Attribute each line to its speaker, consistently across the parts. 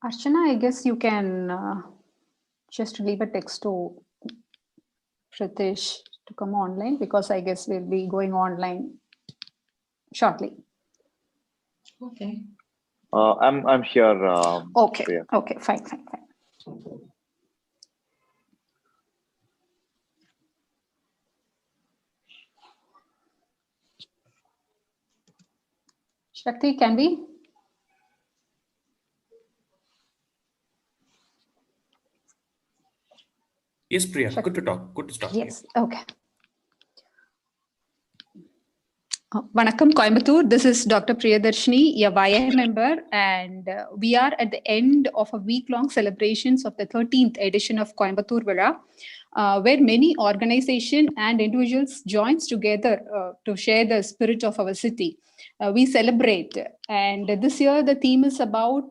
Speaker 1: Archana, I guess you can just leave a text to Pritesh to come online, because I guess we'll be going online shortly.
Speaker 2: Okay.
Speaker 3: I'm here.
Speaker 1: Okay.
Speaker 3: Priya.
Speaker 1: Okay. Fine. Shakti, can we?
Speaker 4: Yes, Priya.
Speaker 1: Shakti.
Speaker 4: Good to talk. Good to talk.
Speaker 1: Yes. Okay. Vanakkam Coimbatore, this is Dr. Priyadarshini, a YI member, and we are at the end of a week-long celebrations of the 13th edition of Coimbatore Vizha, where many organizations and individuals joins together to share the spirit of our city. We celebrate, and this year the theme is about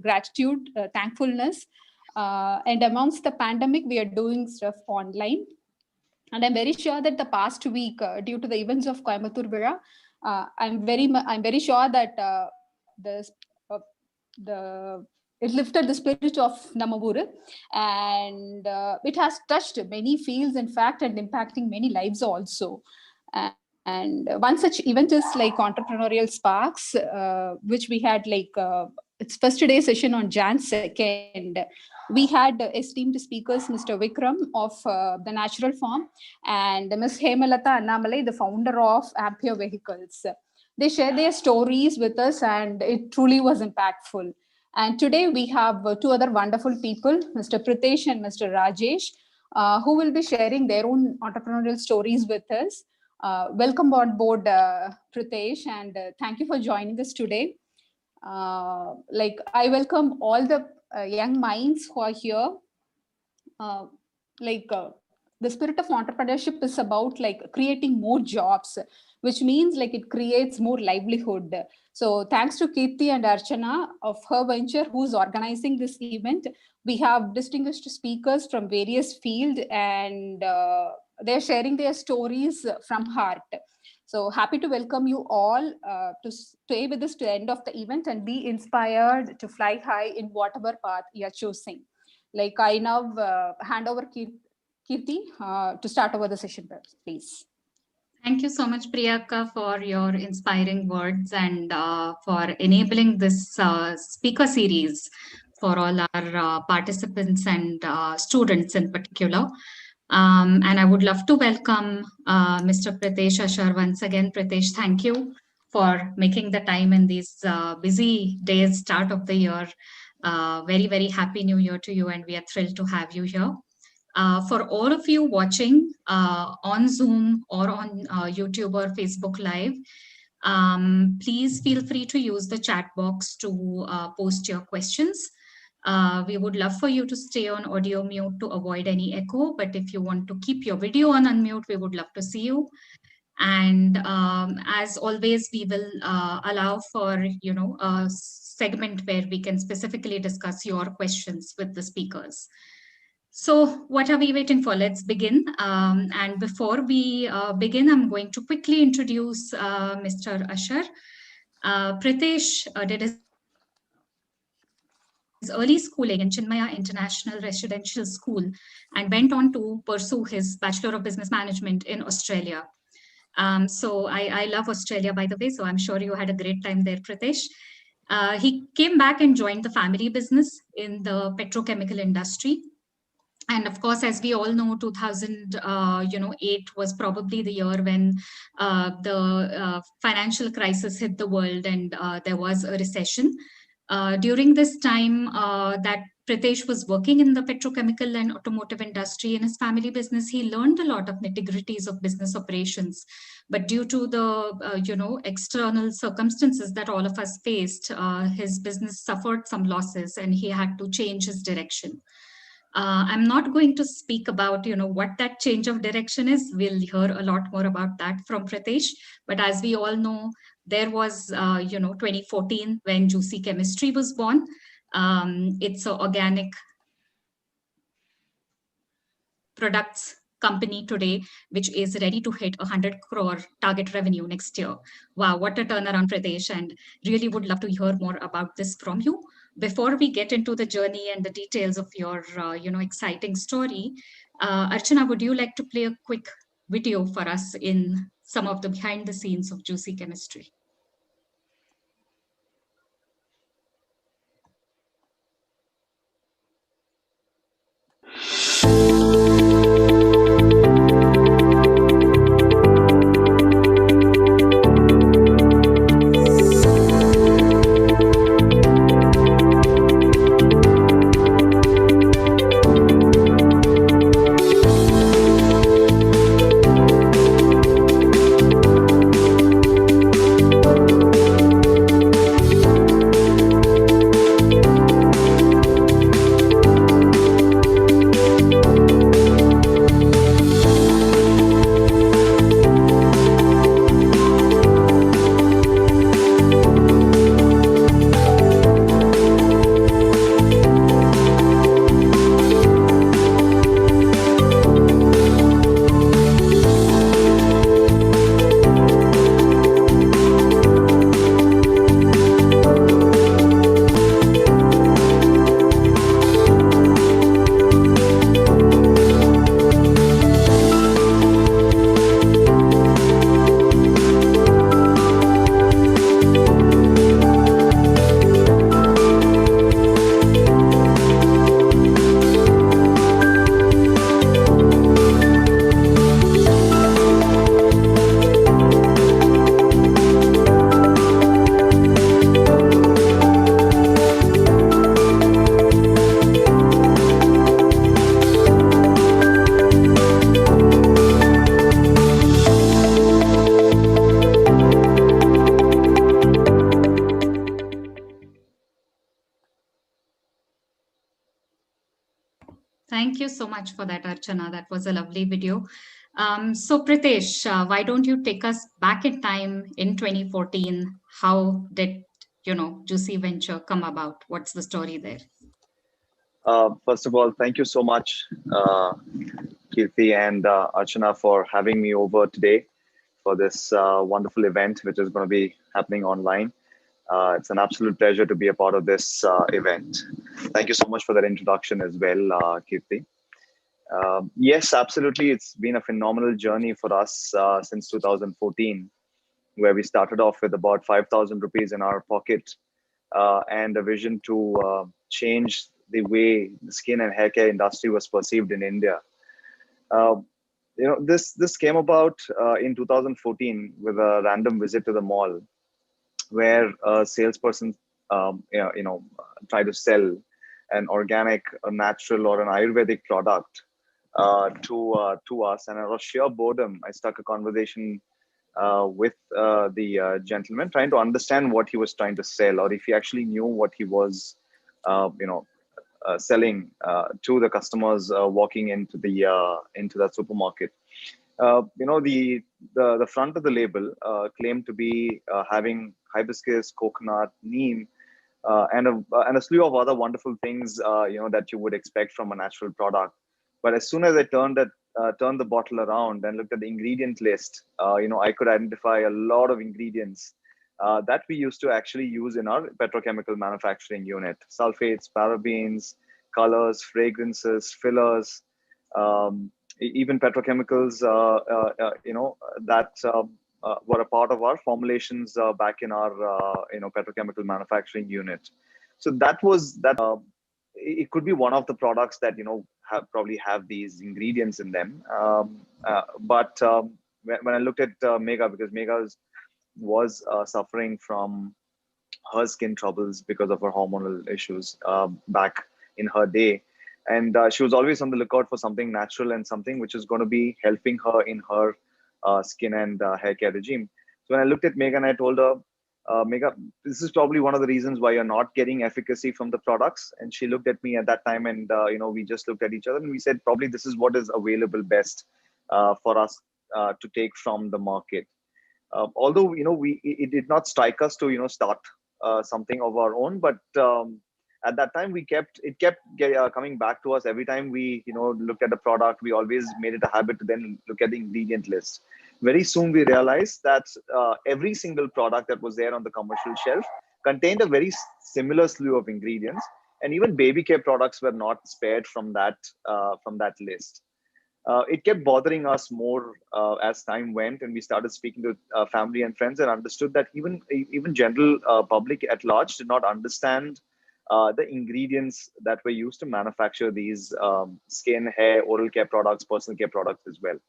Speaker 1: gratitude, thankfulness, and amongst the pandemic, we are doing stuff online. And I'm very sure that the past week, due to the events of Coimbatore Vizha, I'm very sure that it lifted the spirit of Namavuru, and it has touched many fields, in fact, and impacting many lives also. And one such event is like Entrepreneurial Sparks, which we had its first day session on Jan 2nd. We had esteemed speakers, Mr. Vikram of the Natural Farm and Ms. Hemalata Annamalai, the founder of Ampere Vehicles. They shared their stories with us, and it truly was impactful. And today we have two other wonderful people, Mr. Pritesh and Mr. Rajesh, who will be sharing their own entrepreneurial stories with us. Welcome on board, Pritesh, and thank you for joining us today. I welcome all the young minds who are here. The spirit of entrepreneurship is about creating more jobs, which means it creates more livelihood. So thanks to Kirti and Archana of her venture, who's organizing this event. We have distinguished speakers from various fields, and they're sharing their stories from heart. So happy to welcome you all to stay with us to the end of the event and be inspired to fly high in whatever path you're choosing. I now hand over Kirti to start over the session, please.
Speaker 2: Thank you so much, Priyaka, for your inspiring words and for enabling this speaker series for all our participants and students in particular. And I would love to welcome Mr. Pritesh Ashar once again. Pritesh, thank you for making the time in these busy days, start of the year. Very, very happy New Year to you, and we are thrilled to have you here. For all of you watching on Zoom or on YouTube or Facebook Live, please feel free to use the chat box to post your questions. We would love for you to stay on audio mute to avoid any echo, but if you want to keep your video on unmute, we would love to see you. And as always, we will allow for a segment where we can specifically discuss your questions with the speakers. So what are we waiting for? Let's begin. And before we begin, I'm going to quickly introduce Mr. Ashar. Pritesh did his early schooling in Chinmaya International Residential School and went on to pursue his Bachelor of Business Management in Australia. So I love Australia, by the way, so I'm sure you had a great time there, Pritesh. He came back and joined the family business in the petrochemical industry. And of course, as we all know, 2008 was probably the year when the financial crisis hit the world and there was a recession. During this time that Pritesh was working in the petrochemical and automotive industry in his family business, he learned a lot of nitty-gritties of business operations. But due to the external circumstances that all of us faced, his business suffered some losses and he had to change his direction. I'm not going to speak about what that change of direction is. We'll hear a lot more about that from Pritesh. But as we all know, there was 2014 when Juicy Chemistry was born. It's an organic products company today, which is ready to hit 100 crore target revenue next year. Wow, what a turnaround, Pritesh, and really would love to hear more about this from you. Before we get into the journey and the details of your, exciting story, Archana, would you like to play a quick video for us in some of the behind the scenes of Juicy Chemistry? Thank you so much for that, Archana. That was a lovely video. So Pritesh, why don't you take us back in time in 2014? How did, Juicy Venture come about? What's the story there?
Speaker 3: First of all, thank you so much, Kirti and Archana, for having me over today for this wonderful event, which is going to be happening online. It's an absolute pleasure to be a part of this event. Thank you so much for that introduction as well, Kirti. Yes, absolutely. It's been a phenomenal journey for us since 2014, where we started off with about 5,000 rupees in our pocket and a vision to change the way the skin and hair care industry was perceived in India. This came about in 2014 with a random visit to the mall, where a salesperson, tried to sell an organic, a natural, or an Ayurvedic product to us, and out of sheer boredom, I stuck a conversation with the gentleman, trying to understand what he was trying to sell, or if he actually knew what he was, selling to the customers walking into that supermarket. The front of the label claimed to be having hibiscus, coconut, neem, and a slew of other wonderful things that you would expect from a natural product. But as soon as I turned the bottle around and looked at the ingredient list, I could identify a lot of ingredients that we used to actually use in our petrochemical manufacturing unit: sulfates, parabens, colors, fragrances, fillers, even petrochemicals, that were a part of our formulations back in our petrochemical manufacturing unit. So that was that. It could be one of the products that probably have these ingredients in them. But when I looked at Megha, because Megha was suffering from her skin troubles because of her hormonal issues back in her day, and she was always on the lookout for something natural and something which is going to be helping her in her skin and hair care regime. So when I looked at Megha, and I told her, Megha, this is probably one of the reasons why you're not getting efficacy from the products. And she looked at me at that time, and we just looked at each other, and we said, probably this is what is available best for us to take from the market. Although it did not strike us to start something of our own, but at that time it kept coming back to us every time we looked at the product. We always made it a habit to then look at the ingredient list. Very soon we realized that every single product that was there on the commercial shelf contained a very similar slew of ingredients, and even baby care products were not spared from that list. It kept bothering us more as time went, and we started speaking to family and friends, and understood that even general public at large did not understand the ingredients that were used to manufacture these skin, hair, oral care products, personal care products as well.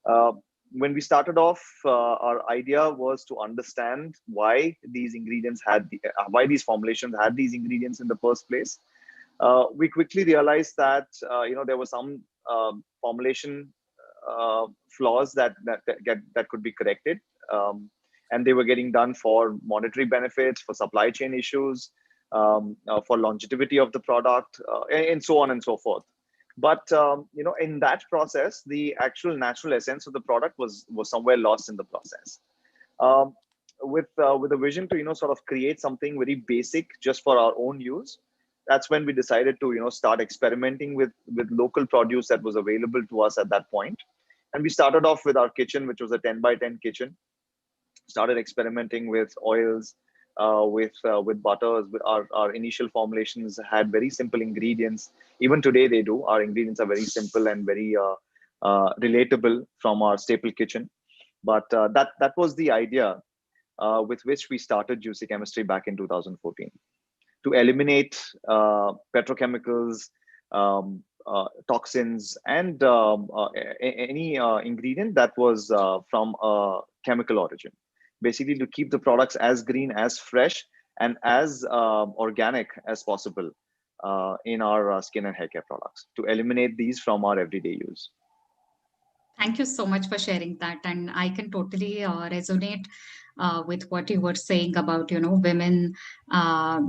Speaker 3: Uh, when we started off, our idea was to understand why why these formulations had these ingredients in the first place. We quickly realized that there were some formulation flaws that could be corrected, and they were getting done for monetary benefits, for supply chain issues, for longevity of the product, and so on and so forth. But in that process, the actual natural essence of the product was somewhere lost in the process. Um, with a vision to sort of create something very basic just for our own use, that's when we decided to start experimenting with local produce that was available to us at that point. And we started off with our kitchen, which was a 10 by 10 kitchen. Started experimenting with oils, with butters. Our initial formulations had very simple ingredients. Even today they do. Our ingredients are very simple and very relatable from our staple kitchen. But that was the idea with which we started Juicy Chemistry back in 2014, to eliminate petrochemicals, toxins, and any ingredient that was from a chemical origin. Basically, to keep the products as green, as fresh, and as organic as possible in our skin and hair care products, to eliminate these from our everyday use.
Speaker 2: Thank you so much for sharing that. And I can totally resonate with what you were saying about, women,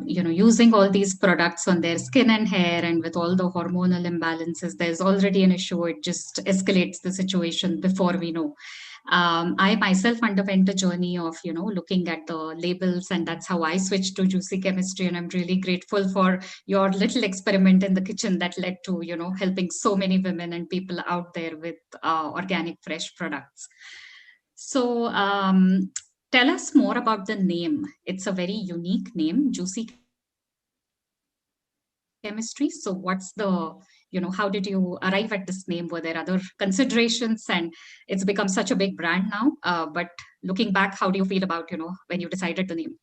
Speaker 2: using all these products on their skin and hair, and with all the hormonal imbalances, there's already an issue. It just escalates the situation before we know. I myself underwent a journey of, looking at the labels, and that's how I switched to Juicy Chemistry. And I'm really grateful for your little experiment in the kitchen that led to, helping so many women and people out there with organic, fresh products. So tell us more about the name. It's a very unique name, Juicy Chemistry. So what's the, how did you arrive at this name? Were there other considerations? And it's become such a big brand now. But looking back, how do you feel about, when you decided the name?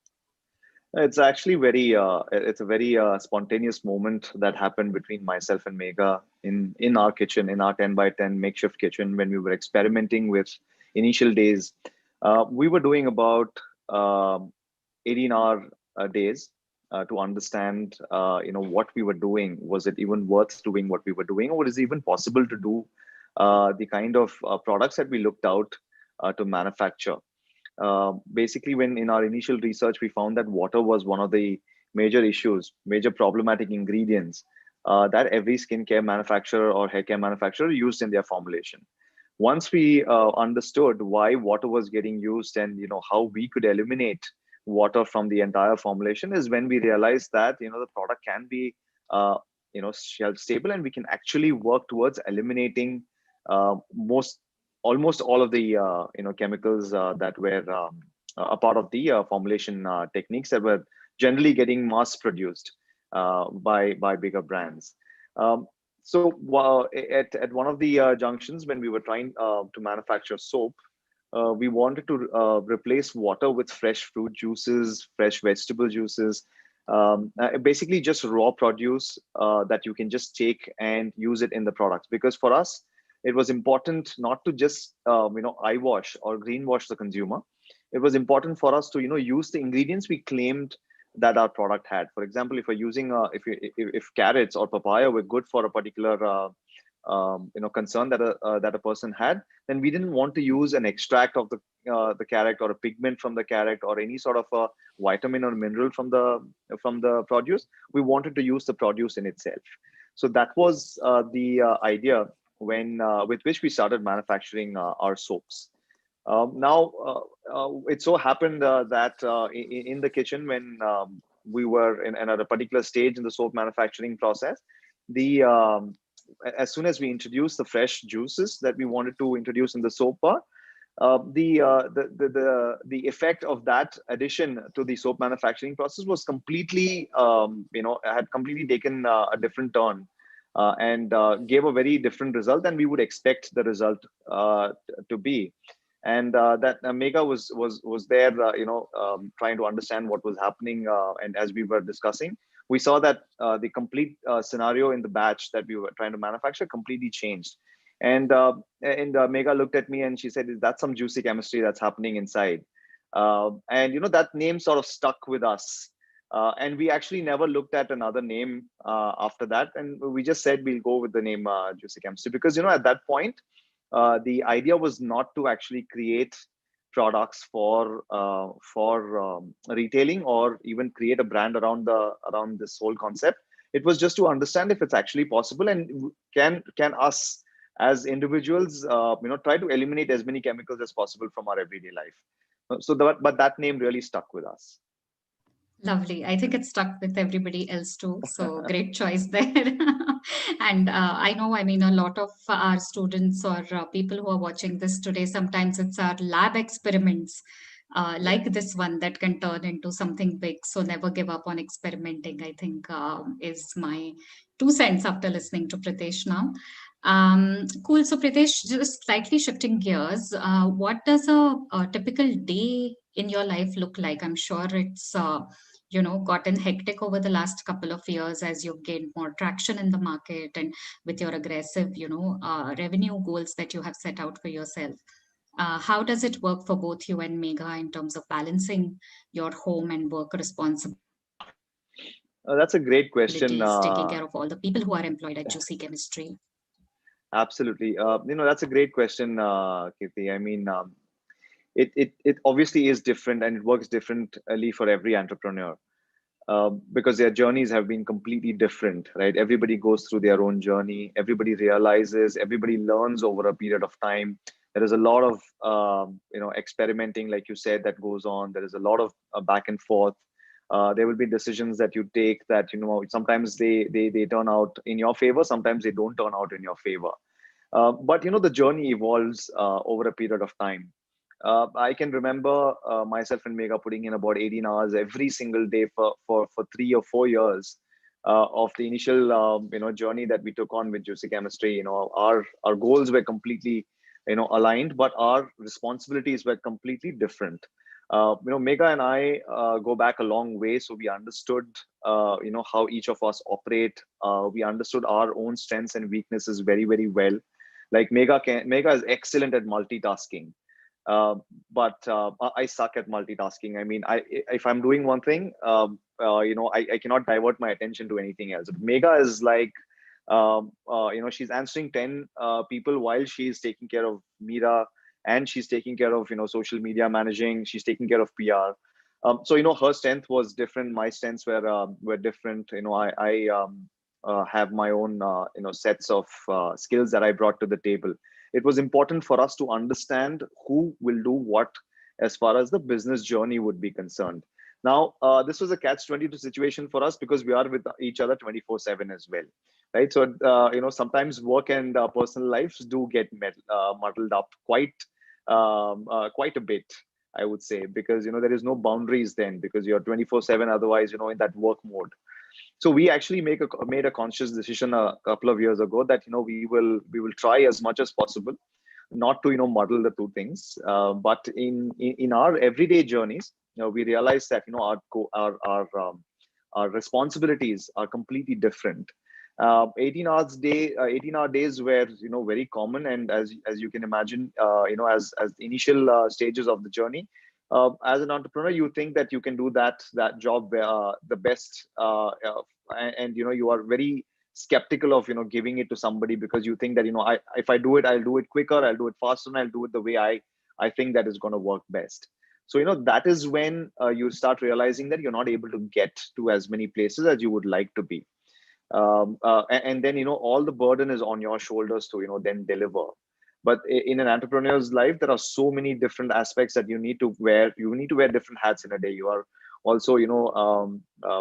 Speaker 3: It's actually it's a very spontaneous moment that happened between myself and Megha in our kitchen, in our 10 by 10 makeshift kitchen, when we were experimenting with initial days. We were doing about 18-hour days to understand, what we were doing. Was it even worth doing what we were doing, or is it even possible to do the kind of products that we looked out to manufacture? Basically, when in our initial research, we found that water was one of the major issues, major problematic ingredients that every skincare manufacturer or hair care manufacturer used in their formulation. Once we understood why water was getting used, and how we could eliminate water from the entire formulation, is when we realized that the product can be shelf stable, and we can actually work towards eliminating almost all of the chemicals that were a part of the formulation techniques that were generally getting mass produced by bigger brands. So at one of the junctions, when we were trying to manufacture soap, we wanted to replace water with fresh fruit juices, fresh vegetable juices, basically just raw produce that you can just take and use it in the products. Because for us, it was important not to just eyewash or greenwash the consumer. It was important for us to use the ingredients we claimed that our product had. For example, if we're using if carrots or papaya were good for a particular concern that a person had, then we didn't want to use an extract of the carrot, or a pigment from the carrot, or any sort of a vitamin or mineral from the produce. We wanted to use the produce in itself. So that was the idea with which we started manufacturing our soaps. Now, it so happened that in the kitchen, when we were in at a particular stage in the soap manufacturing process. As soon as we introduced the fresh juices that we wanted to introduce in the soap bar, the effect of that addition to the soap manufacturing process was completely, had completely taken a different turn, and gave a very different result than we would expect the result to be. And that Mega was there, trying to understand what was happening. And as we were discussing, we saw that the complete scenario in the batch that we were trying to manufacture completely changed. And Mega looked at me and she said, "That's some juicy chemistry that's happening inside." And that name sort of stuck with us. And we actually never looked at another name after that. And we just said we'll go with the name Juicy Chemistry, because at that point, the idea was not to actually create products for retailing, or even create a brand around this whole concept. It was just to understand if it's actually possible, and can us as individuals try to eliminate as many chemicals as possible from our everyday life. But that name really stuck with us.
Speaker 2: Lovely. I think it stuck with everybody else too. So great choice there. And I know, I mean, a lot of our students or people who are watching this today, sometimes it's our lab experiments like this one that can turn into something big. So never give up on experimenting, I think is my 2 cents after listening to Pritesh now. Cool. So Pritesh, just slightly shifting gears, what does a typical day in your life look like? I'm sure it's gotten hectic over the last couple of years as you've gained more traction in the market and with your aggressive revenue goals that you have set out for yourself. How does it work for both you and Mega in terms of balancing your home and work responsibilities,
Speaker 3: That's a great question.
Speaker 2: taking care of all the people who are employed at Juicy Chemistry?
Speaker 3: Absolutely. That's a great question, Kirti. I mean, it obviously is different, and it works differently for every entrepreneur, because their journeys have been completely different, right? Everybody goes through their own journey. Everybody realizes, everybody learns over a period of time. There is a lot of experimenting, like you said, that goes on. There is a lot of back and forth. There will be decisions that you take that sometimes they turn out in your favor, sometimes they don't turn out in your favor. But the journey evolves over a period of time. I can remember myself and Mega putting in about 18 hours every single day for 3 or 4 years of the initial journey that we took on with Juicy Chemistry. Our goals were completely aligned, but our responsibilities were completely different. Mega and I go back a long way, so we understood how each of us operate. We understood our own strengths and weaknesses very, very well. Like Mega is excellent at multitasking. But I suck at multitasking. I mean, if I'm doing one thing, I cannot divert my attention to anything else. Mega is like, she's answering 10 people while she's taking care of Mira, and she's taking care of social media managing. She's taking care of PR. So her strength was different. My strengths were different. I have my own sets of skills that I brought to the table. It was important for us to understand who will do what as far as the business journey would be concerned. Now, this was a catch-22 situation for us, because we are with each other 24/7 as well, right? So, sometimes work and personal lives do get muddled up quite a bit, I would say, because there is no boundaries then, because you're 24/7 otherwise, in that work mode. So we actually made a conscious decision a couple of years ago that we will try as much as possible not to muddle the two things. But in our everyday journeys, we realized that our responsibilities are completely different. 18-hour days were very common, and as you can imagine, as the initial stages of the journey. As an entrepreneur, you think that you can do that job the best, and you are very skeptical of giving it to somebody, because you think that if I do it, I'll do it quicker, I'll do it faster, and I'll do it the way I think that is going to work best. So that is when you start realizing that you're not able to get to as many places as you would like to be, and then all the burden is on your shoulders to then deliver. But in an entrepreneur's life, there are so many different aspects that you need to wear. You need to wear different hats in a day. You are also,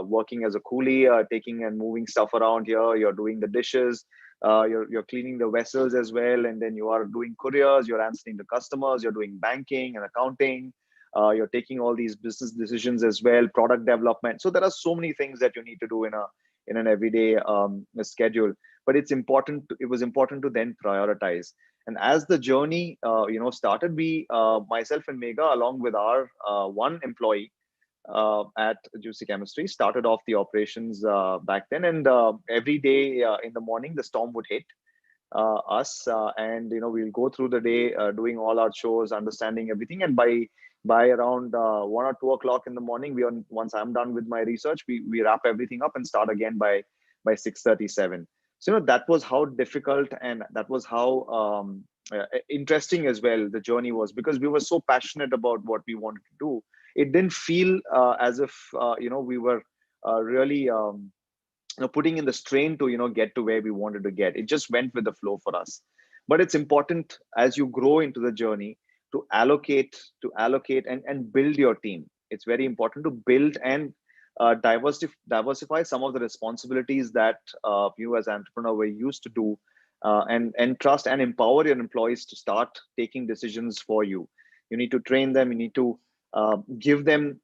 Speaker 3: working as a coolie, taking and moving stuff around here. You're doing the dishes, you're cleaning the vessels as well, and then you are doing couriers, you're answering the customers, you're doing banking and accounting, you're taking all these business decisions as well, product development. So there are so many things that you need to do in an everyday schedule. But it was important to then prioritize. And as the journey started, we myself and Mega, along with our one employee at Juicy Chemistry, started off the operations back then. And every day in the morning, the storm would hit us, and we'll go through the day doing all our chores, understanding everything. And by around 1 or 2 o'clock in the morning, once I'm done with my research, we wrap everything up and start again by 6:37. So that was how difficult, and that was how interesting as well the journey was, because we were so passionate about what we wanted to do. It didn't feel as if we were really putting in the strain to get to where we wanted to get. It just went with the flow for us. But it's important, as you grow into the journey, to allocate and build your team. It's very important to build and diversify some of the responsibilities that you as an entrepreneur were used to do, and trust and empower your employees to start taking decisions for you. You need to train them. You need to give them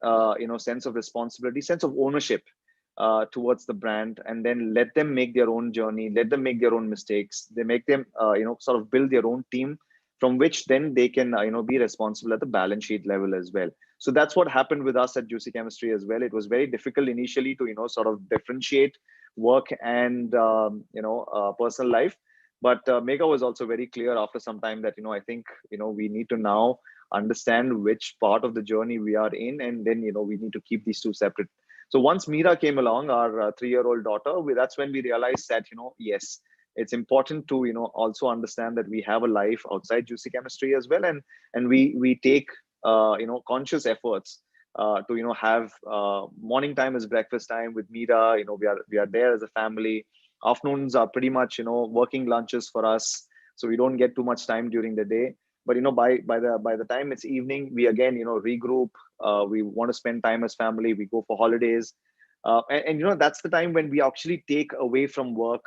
Speaker 3: sense of responsibility, sense of ownership towards the brand, and then let them make their own journey, let them make their own mistakes. They make them sort of build their own team, from which then they can be responsible at the balance sheet level as well. So that's what happened with us at Juicy Chemistry as well. It was very difficult initially to sort of differentiate work and personal life. But Mega was also very clear after some time that I think we need to now understand which part of the journey we are in, and then we need to keep these two separate. So once Meera came along, our 3-year-old daughter, that's when we realized that yes, it's important to also understand that we have a life outside Juicy Chemistry as well, and we take conscious efforts to have morning time is breakfast time with Meera. We are there as a family. Afternoons are pretty much working lunches for us, so we don't get too much time during the day. But by the time it's evening, we again regroup. We want to spend time as family. We go for holidays. And that's the time when we actually take away from work,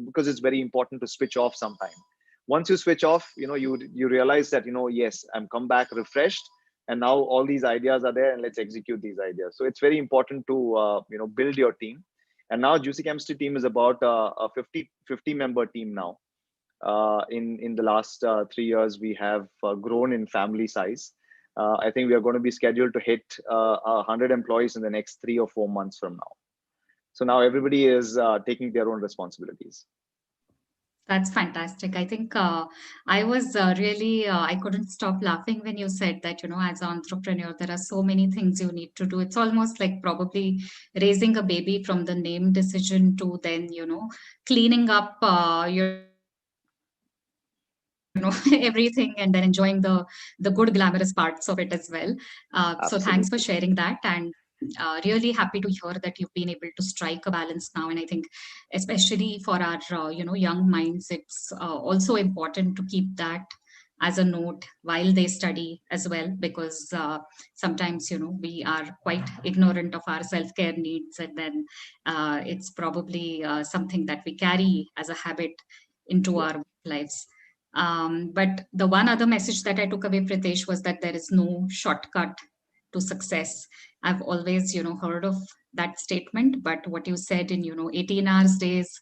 Speaker 3: because it's very important to switch off sometime. Once you switch off, you realize that yes, I'm come back refreshed, and now all these ideas are there, and let's execute these ideas. So it's very important to build your team. And now Juicy Chemistry team is about a 50 member team now. In the last 3 years, we have grown in family size. I think we are going to be scheduled to hit 100 employees in the next 3 or 4 months from now. So now everybody is taking their own responsibilities.
Speaker 2: That's fantastic. I think I was really, I couldn't stop laughing when you said that, as an entrepreneur, there are so many things you need to do. It's almost like probably raising a baby, from the name decision to then, cleaning up your everything, and then enjoying the good glamorous parts of it as well. So thanks for sharing that, and really happy to hear that you've been able to strike a balance now. And I think especially for our young minds, it's also important to keep that as a note while they study as well, because sometimes we are quite ignorant of our self-care needs, and then it's probably something that we carry as a habit into our lives. But the one other message that I took away, Pritesh, was that there is no shortcut to success. I've always, heard of that statement, but what you said in, 18 hours days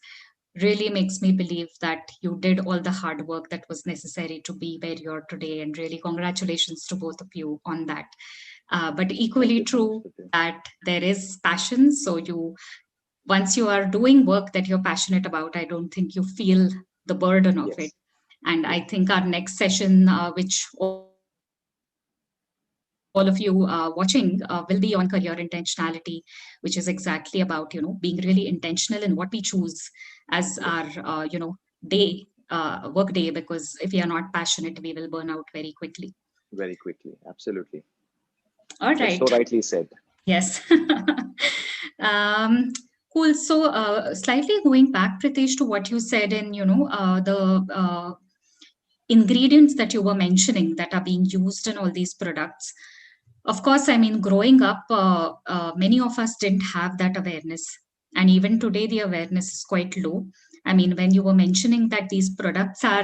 Speaker 2: really makes me believe that you did all the hard work that was necessary to be where you are today. And really congratulations to both of you on that. But equally true that there is passion. So once you are doing work that you're passionate about, I don't think you feel the burden of it. And I think our next session, which all of you watching, will be on career intentionality, which is exactly about, being really intentional in what we choose as our, day, work day, because if we are not passionate, we will burn out very quickly.
Speaker 3: Very quickly. Absolutely.
Speaker 2: All right.
Speaker 3: That's so rightly said.
Speaker 2: Yes. Cool. So slightly going back, Pritesh, to what you said in, the ingredients that you were mentioning that are being used in all these products. Of course, I mean, growing up, many of us didn't have that awareness. And even today, the awareness is quite low. I mean, when you were mentioning that these products are,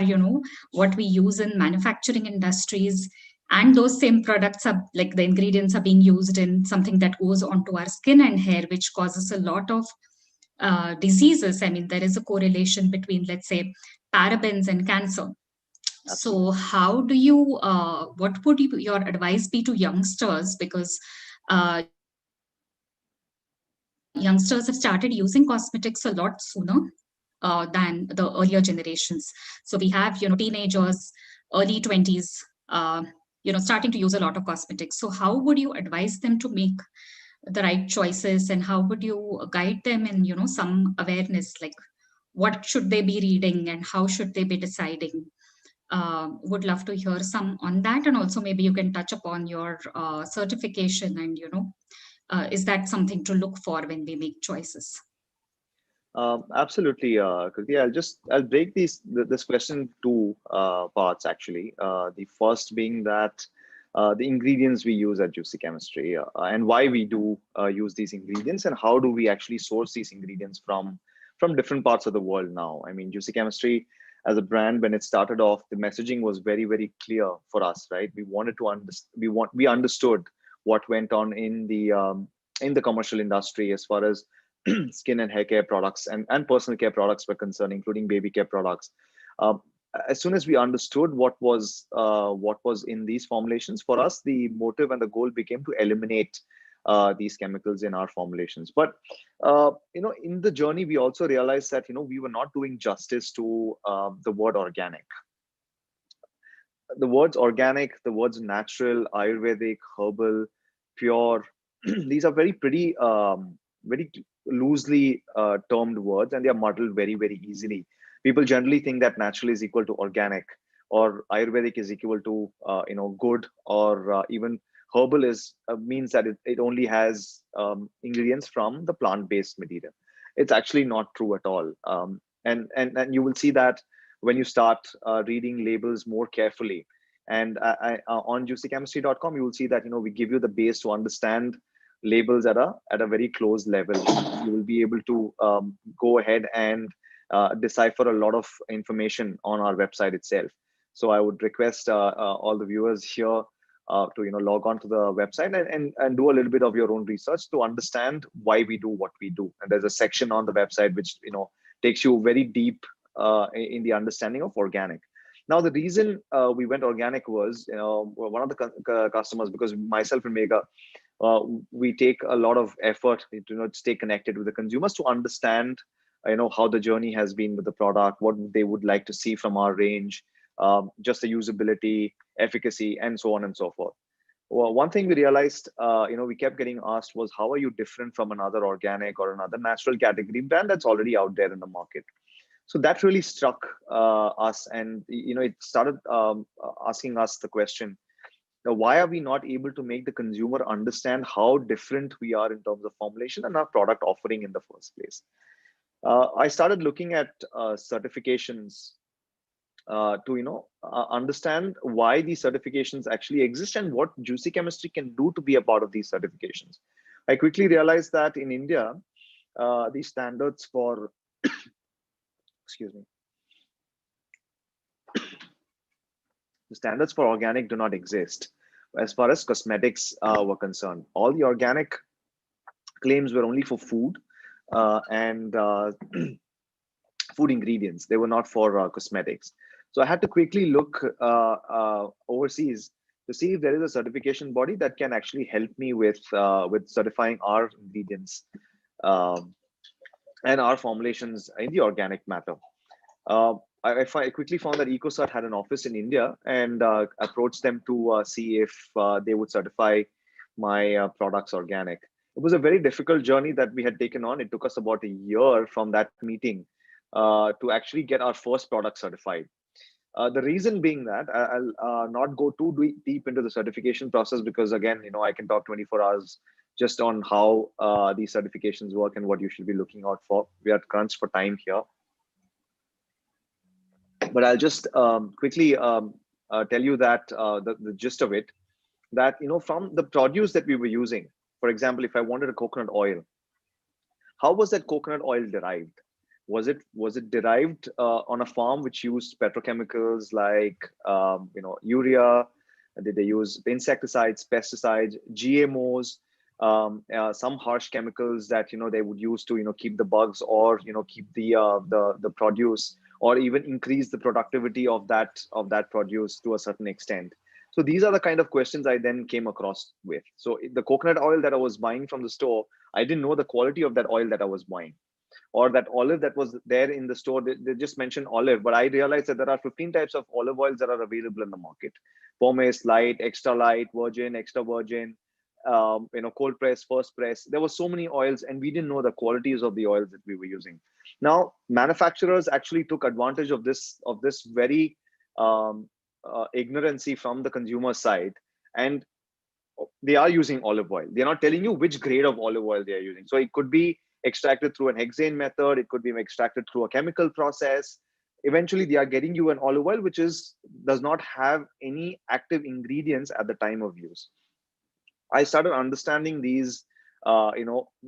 Speaker 2: what we use in manufacturing industries, and those same products are like the ingredients are being used in something that goes onto our skin and hair, which causes a lot of diseases. I mean, there is a correlation between, let's say, parabens and cancer. So how do you, what would your advice be to youngsters? Because youngsters have started using cosmetics a lot sooner than the earlier generations. So we have, teenagers, early 20s, starting to use a lot of cosmetics. So how would you advise them to make the right choices, and how would you guide them in, some awareness, like what should they be reading and how should they be deciding? Would love to hear some on that, and also maybe you can touch upon your certification, and is that something to look for when we make choices?
Speaker 3: Absolutely, Kriti. I'll break this question into two parts actually. The first being that the ingredients we use at Juicy Chemistry, and why we do use these ingredients, and how do we actually source these ingredients from different parts of the world now. I mean, Juicy Chemistry as a brand, when it started off, the messaging was very, very clear for us, right? We wanted to we understood what went on in the commercial industry as far as skin and hair care products and personal care products were concerned, including baby care products. Um, as soon as we understood what was in these formulations, for us, the motive and the goal became to eliminate these chemicals in our formulations. But in the journey, we also realized that we were not doing justice to the word organic. The words organic, the words natural, Ayurvedic, herbal, pure, these are very loosely termed words, and they are muddled very, very easily. People generally think that natural is equal to organic, or Ayurvedic is equal to good, or even herbal is means that it only has ingredients from the plant-based material. It's actually not true at all. And you will see that when you start reading labels more carefully. And on juicychemistry.com, you will see that we give you the base to understand labels at a very close level. You will be able to go ahead and decipher a lot of information on our website itself. So I would request all the viewers here to log on to the website and do a little bit of your own research to understand why we do what we do. And there's a section on the website which takes you very deep in the understanding of organic. Now, the reason we went organic was one of the customers, because myself and Megha, we take a lot of effort to stay connected with the consumers to understand how the journey has been with the product, what they would like to see from our range, just the usability, efficacy, and so on and so forth. Well, one thing we realized, we kept getting asked was, how are you different from another organic or another natural category brand that's already out there in the market? So that really struck us, and it started asking us the question: now, why are we not able to make the consumer understand how different we are in terms of formulation and our product offering in the first place? I started looking at certifications to understand why these certifications actually exist and what Juicy Chemistry can do to be a part of these certifications. I quickly realized that in India, the standards for excuse me, the standards for organic do not exist as far as cosmetics were concerned. All the organic claims were only for food and food ingredients. They were not for cosmetics. So I had to quickly look overseas to see if there is a certification body that can actually help me with certifying our ingredients and our formulations in the organic matter. I quickly found that EcoCert had an office in India, and approached them to see if they would certify my products organic. It was a very difficult journey that we had taken on. It took us about a year from that meeting to actually get our first product certified. The reason being that I'll not go too deep into the certification process, because again, I can talk 24 hours just on how these certifications work and what you should be looking out for. We are crunched for time here. But I'll just quickly tell you that the gist of it. that, from the produce that we were using, for example, if I wanted a coconut oil, how was that coconut oil derived? Was it derived on a farm which used petrochemicals like urea? Did they use insecticides, pesticides, GMOs, some harsh chemicals that they would use to keep the bugs, or keep the produce, or even increase the productivity of that produce to a certain extent? So these are the kind of questions I then came across with. So the coconut oil that I was buying from the store, I didn't know the quality of that oil that I was buying, or that olive that was there in the store. They just mentioned olive, but I realized that there are 15 types of olive oils that are available in the market: pomace, light, extra light, virgin, extra virgin, cold press, first press. There were so many oils, and we didn't know the qualities of the oils that we were using. Now, manufacturers actually took advantage of this very ignorancy from the consumer side, and they are using olive oil. They're not telling you which grade of olive oil they are using. So it could be extracted through an hexane method. It could be extracted through a chemical process. Eventually, they are getting you an olive oil which does not have any active ingredients at the time of use. I started understanding these,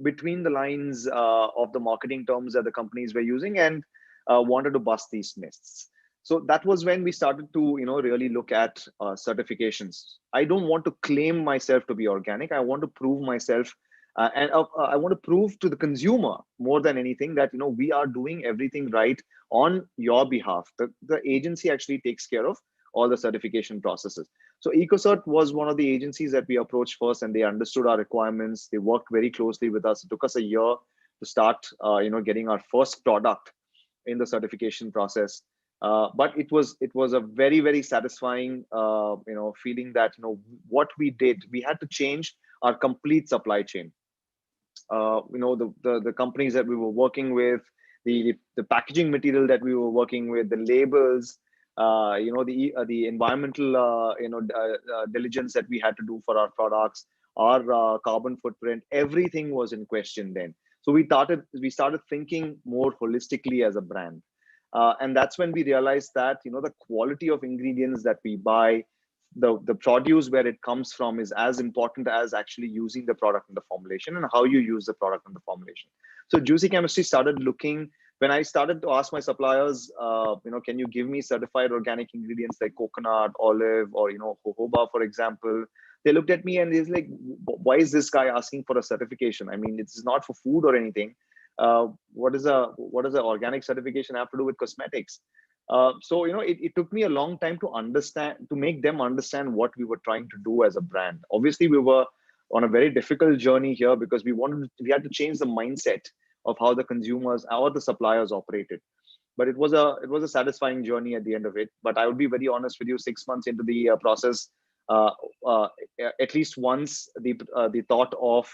Speaker 3: between the lines of the marketing terms that the companies were using, and wanted to bust these myths. So that was when we started to, really look at certifications. I don't want to claim myself to be organic. I want to prove myself, and I want to prove to the consumer more than anything that we are doing everything right on your behalf. The agency actually takes care of all the certification processes. So EcoCert was one of the agencies that we approached first, and they understood our requirements. They worked very closely with us. It took us a year to start, getting our first product in the certification process. But it was a very, very satisfying, feeling that what we did, we had to change our complete supply chain. The companies that we were working with, the packaging material that we were working with, the labels, the environmental diligence that we had to do for our products, our carbon footprint, everything was in question then. So we started thinking more holistically as a brand. And that's when we realized that the quality of ingredients that we buy, the produce where it comes from, is as important as actually using the product in the formulation, and how you use the product in the formulation. So Juicy Chemistry started looking, when I started to ask my suppliers, can you give me certified organic ingredients like coconut, olive, or jojoba, for example. They looked at me and they're like, why is this guy asking for a certification? I mean, it's not for food or anything. What does a organic certification have to do with cosmetics? So it took me a long time to make them understand what we were trying to do as a brand. Obviously, we were on a very difficult journey here, because we had to change the mindset of how the consumers or the suppliers operated. But it was a satisfying journey at the end of it. But I would be very honest with you, 6 months into the process, at least once the thought of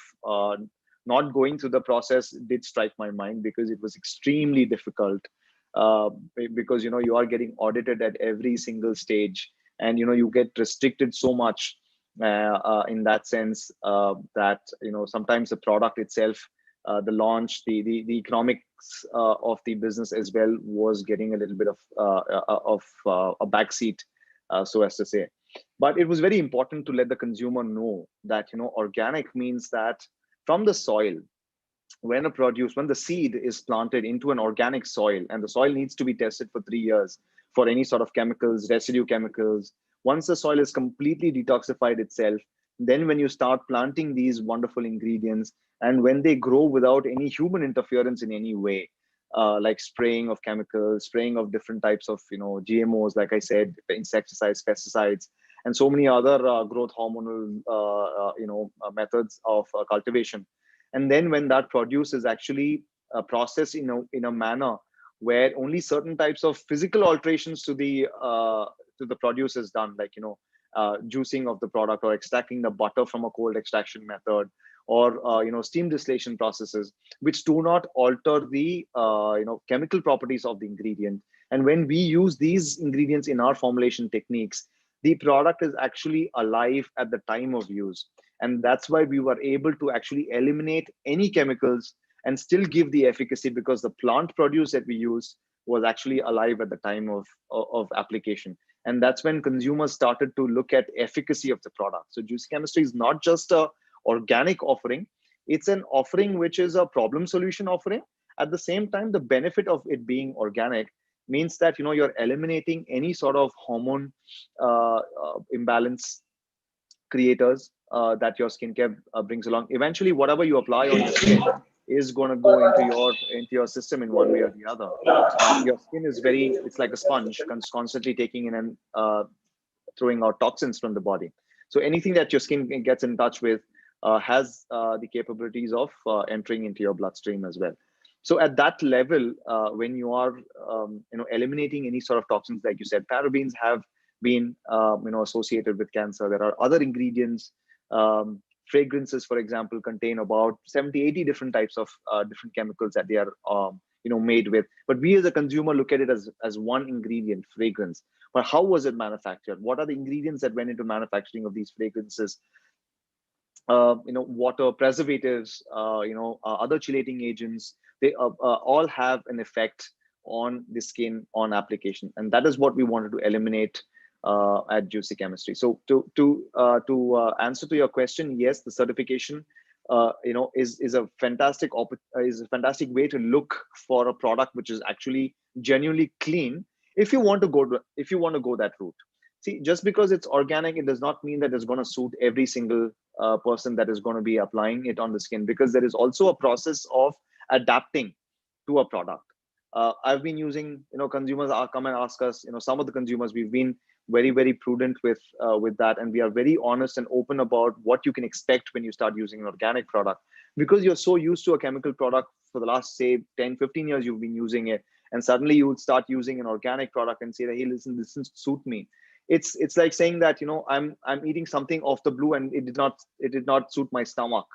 Speaker 3: not going through the process did strike my mind, because it was extremely difficult. Because you are getting audited at every single stage, and you get restricted so much in that sense, that sometimes the product itself, the launch, the economics of the business as well, was getting a little bit of a backseat, so as to say. But it was very important to let the consumer know that organic means that from the soil, when the seed is planted into an organic soil, and the soil needs to be tested for 3 years for any sort of chemicals, residue chemicals. Once the soil is completely detoxified itself, then when you start planting these wonderful ingredients, and when they grow without any human interference in any way, like spraying of chemicals, spraying of different types of GMOs, like I said, insecticides, pesticides, and so many other growth hormonal methods of cultivation. And then when that produce is actually processed in a manner where only certain types of physical alterations to the produce is done, like juicing of the product, or extracting the butter from a cold extraction method, or steam distillation processes, which do not alter the chemical properties of the ingredient. And when we use these ingredients in our formulation techniques, the product is actually alive at the time of use. And that's why we were able to actually eliminate any chemicals and still give the efficacy, because the plant produce that we use was actually alive at the time of application. And that's when consumers started to look at efficacy of the product. So Juicy Chemistry is not just a organic offering, it's an offering which is a problem solution offering. At the same time, the benefit of it being organic means that you're eliminating any sort of hormone imbalance creators that your skincare brings along. Eventually, whatever you apply on your skin is going to go into your system in one way or the other. Your skin is it's like a sponge, constantly taking in and throwing out toxins from the body. So anything that your skin gets in touch with has the capabilities of entering into your bloodstream as well. So at that level, when you are eliminating any sort of toxins, like you said, parabens have been associated with cancer. There are other ingredients. Fragrances, for example, contain about 70, 80 different types of different chemicals that they are made with. But we as a consumer look at it as one ingredient, fragrance. But how was it manufactured? What are the ingredients that went into manufacturing of these fragrances? Water, preservatives, other chelating agents, they all have an effect on the skin on application. And that is what we wanted to eliminate at Juicy Chemistry. So to answer to your question, yes, the certification is a fantastic way to look for a product which is actually genuinely clean if you want to go that route. See, just because it's organic, it does not mean that it's going to suit every single person that is going to be applying it on the skin, because there is also a process of adapting to a product. I've been using, consumers come and ask us, some of the consumers, we've been very, very prudent with that. And we are very honest and open about what you can expect when you start using an organic product, because you're so used to a chemical product for the last, say, 10, 15 years, you've been using it. And suddenly you would start using an organic product and say, hey, listen, this doesn't suit me. It's like saying that, I'm eating something off the blue and it did not suit my stomach.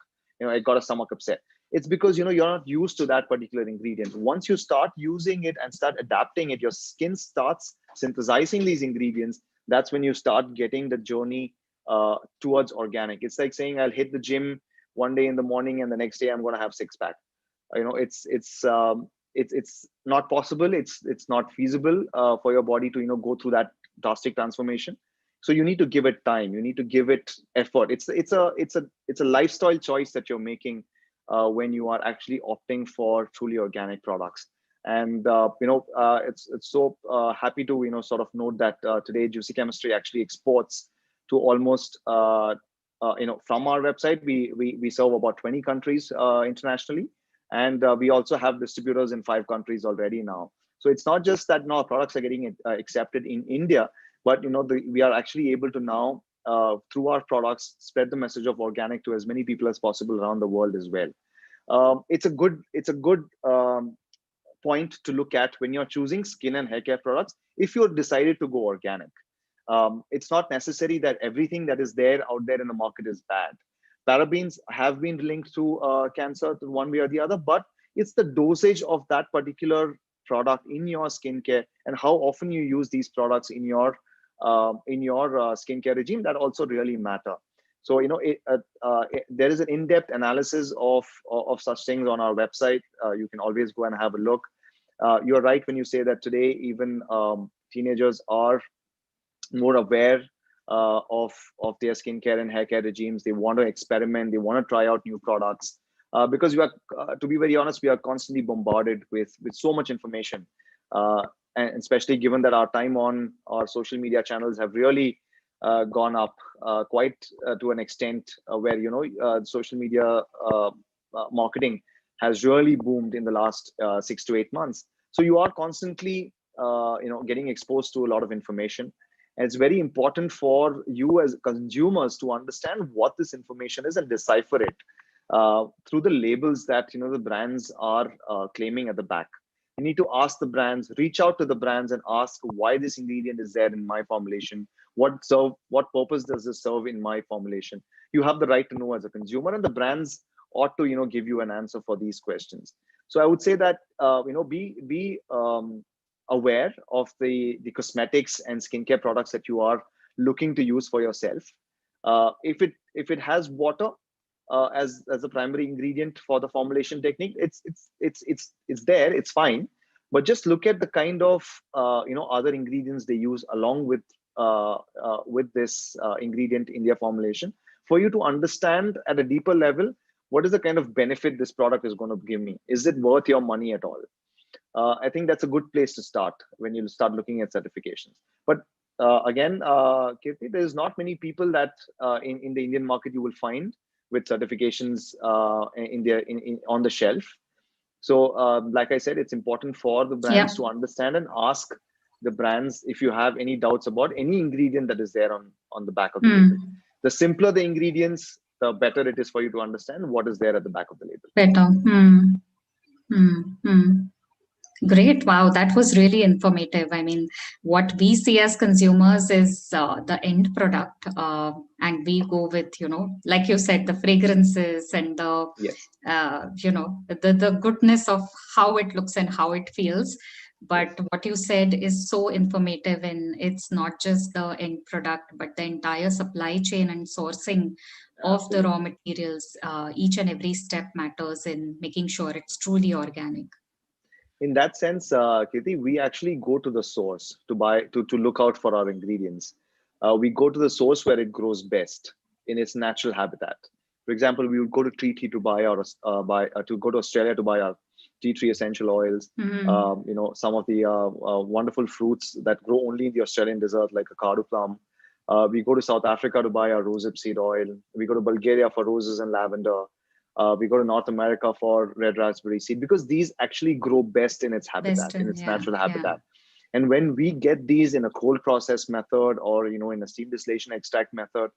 Speaker 3: I got a stomach upset. It's because, you're not used to that particular ingredient. Once you start using it and start adapting it, your skin starts synthesizing these ingredients. That's when you start getting the journey towards organic. It's like saying I'll hit the gym one day in the morning and the next day I'm going to have six pack. It's not possible. It's not feasible for your body to, go through that drastic transformation. So you need to give it time. You need to give it effort. It's a lifestyle choice that you're making when you are actually opting for truly organic products. And it's so happy to sort of note that today Juicy Chemistry actually exports to almost from our website. We serve about 20 countries internationally, and we also have distributors in 5 countries already now. So it's not just that now products are getting accepted in India, but we are actually able to now through our products spread the message of organic to as many people as possible around the world as well. It's a good point to look at when you're choosing skin and hair care products. If you're decided to go organic, it's not necessary that everything that is out there in the market is bad. Parabens have been linked to cancer to one way or the other, but it's the dosage of that particular product in your skincare and how often you use these products in your skincare regime that also really matter. So there is an in-depth analysis of such things on our website. You can always go and have a look. You're right when you say that today even teenagers are more aware of their skincare and hair care regimes. They want to experiment. They want to try out new products. Because we are, to be very honest, we are constantly bombarded with so much information, and especially given that our time on our social media channels have really gone up quite to an extent where social media marketing has really boomed in the last 6 to 8 months. So you are constantly getting exposed to a lot of information. And it's very important for you as consumers to understand what this information is and decipher it through the labels that the brands are claiming at the back. You need to ask the brands, reach out to the brands and ask why this ingredient is there in my formulation. What purpose does this serve in my formulation? You have the right to know as a consumer, and the brands ought to give you an answer for these questions. So I would say that be aware of the cosmetics and skincare products that you are looking to use for yourself. If it has water as a primary ingredient for the formulation technique, it's there, it's fine. But just look at the kind of other ingredients they use along with with this ingredient India formulation, for you to understand at a deeper level what is the kind of benefit this product is going to give me. Is it worth your money at all? I think that's a good place to start when you start looking at certifications. But again, Kirti, there's not many people that in the Indian market you will find with certifications on the shelf. So like I said, it's important for the brands to understand and ask the brands if you have any doubts about any ingredient that is there on the back of the label. The simpler the ingredients, the better it is for you to understand what is there at the back of the label.
Speaker 2: Better. Great. Wow, that was really informative. I mean, what we see as consumers is the end product. And we go with, like you said, the fragrances and the, the goodness of how it looks and how it feels. But what you said is so informative, and it's not just the end product, but the entire supply chain and sourcing of the raw materials. Each and every step matters in making sure it's truly organic.
Speaker 3: In that sense, Kirti, we actually go to the source to look out for our ingredients. We go to the source where it grows best in its natural habitat. For example, we would go to tea tree to go to Australia to buy our tea tree essential oils. Some of the wonderful fruits that grow only in the Australian desert, like a cardu plum. We go to South Africa to buy our rosehip seed oil. We go to Bulgaria for roses and lavender. We go to North America for red raspberry seed, because these actually grow best in its habitat, in its natural habitat. And when we get these in a cold process method or, in a steam distillation extract method,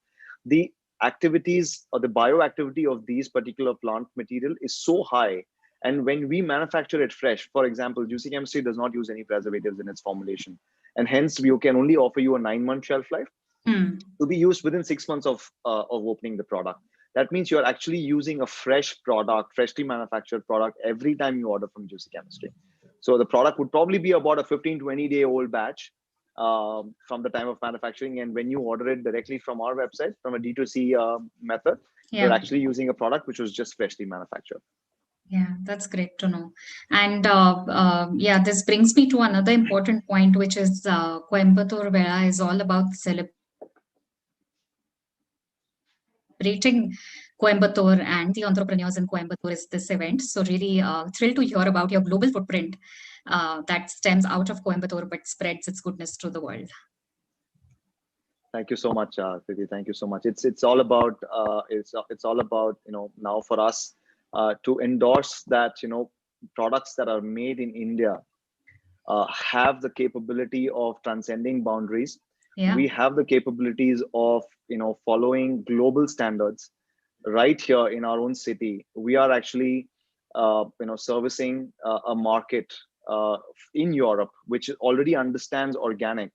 Speaker 3: the activities or the bioactivity of these particular plant material is so high. And when we manufacture it fresh, for example, Juicy Chemistry does not use any preservatives in its formulation. And hence we can only offer you a 9-month shelf life to be used within 6 months of opening the product. That means you're actually using a fresh product, freshly manufactured product every time you order from Juicy Chemistry. So the product would probably be about a 15-20 day old batch from the time of manufacturing. And when you order it directly from our website, from a D2C method, you're actually using a product which was just freshly manufactured.
Speaker 2: Yeah, that's great to know. And this brings me to another important point, which is Coimbatore Vizha is all about celebrating Coimbatore, and the entrepreneurs in Coimbatore is this event. So really thrilled to hear about your global footprint that stems out of Coimbatore but spreads its goodness to the world.
Speaker 3: Thank you so much, Kriti. Thank you so much. It's all about now for us to endorse that products that are made in India have the capability of transcending boundaries. We have the capabilities of following global standards right here in our own city. We are actually servicing a market in Europe which already understands organic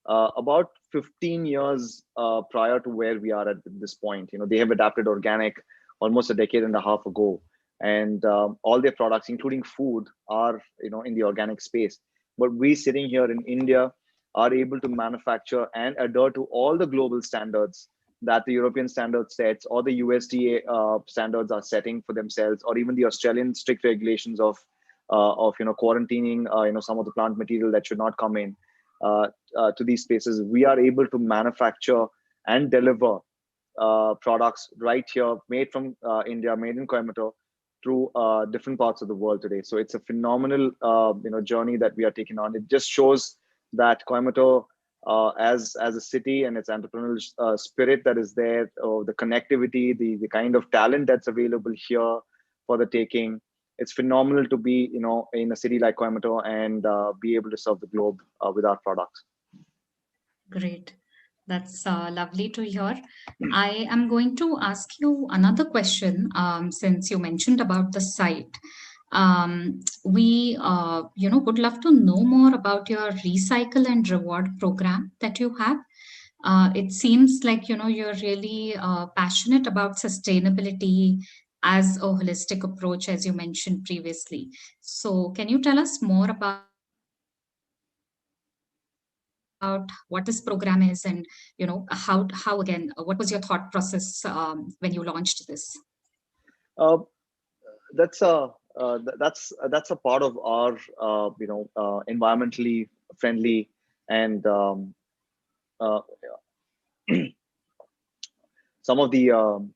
Speaker 3: about 15 years prior to where we are at this point. They have adapted organic almost a decade and a half ago, and all their products, including food, are in the organic space. But we sitting here in India are able to manufacture and adhere to all the global standards that the European standard sets, or the USDA standards are setting for themselves, or even the Australian strict regulations of quarantining some of the plant material that should not come in to these spaces. We are able to manufacture and deliver products right here, made from India, made in Coimbatore, through different parts of the world today. So it's a phenomenal journey that we are taking on. It just shows that Coimbatore as a city and its entrepreneurial spirit that is there, the connectivity, the kind of talent that's available here for the taking. It's phenomenal to be in a city like Coimbatore and be able to serve the globe with our products.
Speaker 2: Great. That's lovely to hear. I am going to ask you another question, since you mentioned about the site. We would love to know more about your recycle and reward program that you have. It seems like you're really passionate about sustainability as a holistic approach, as you mentioned previously. So can you tell us more about what this program is, and how again, what was your thought process when you launched this?
Speaker 3: That's a part of our environmentally friendly and uh, some of the can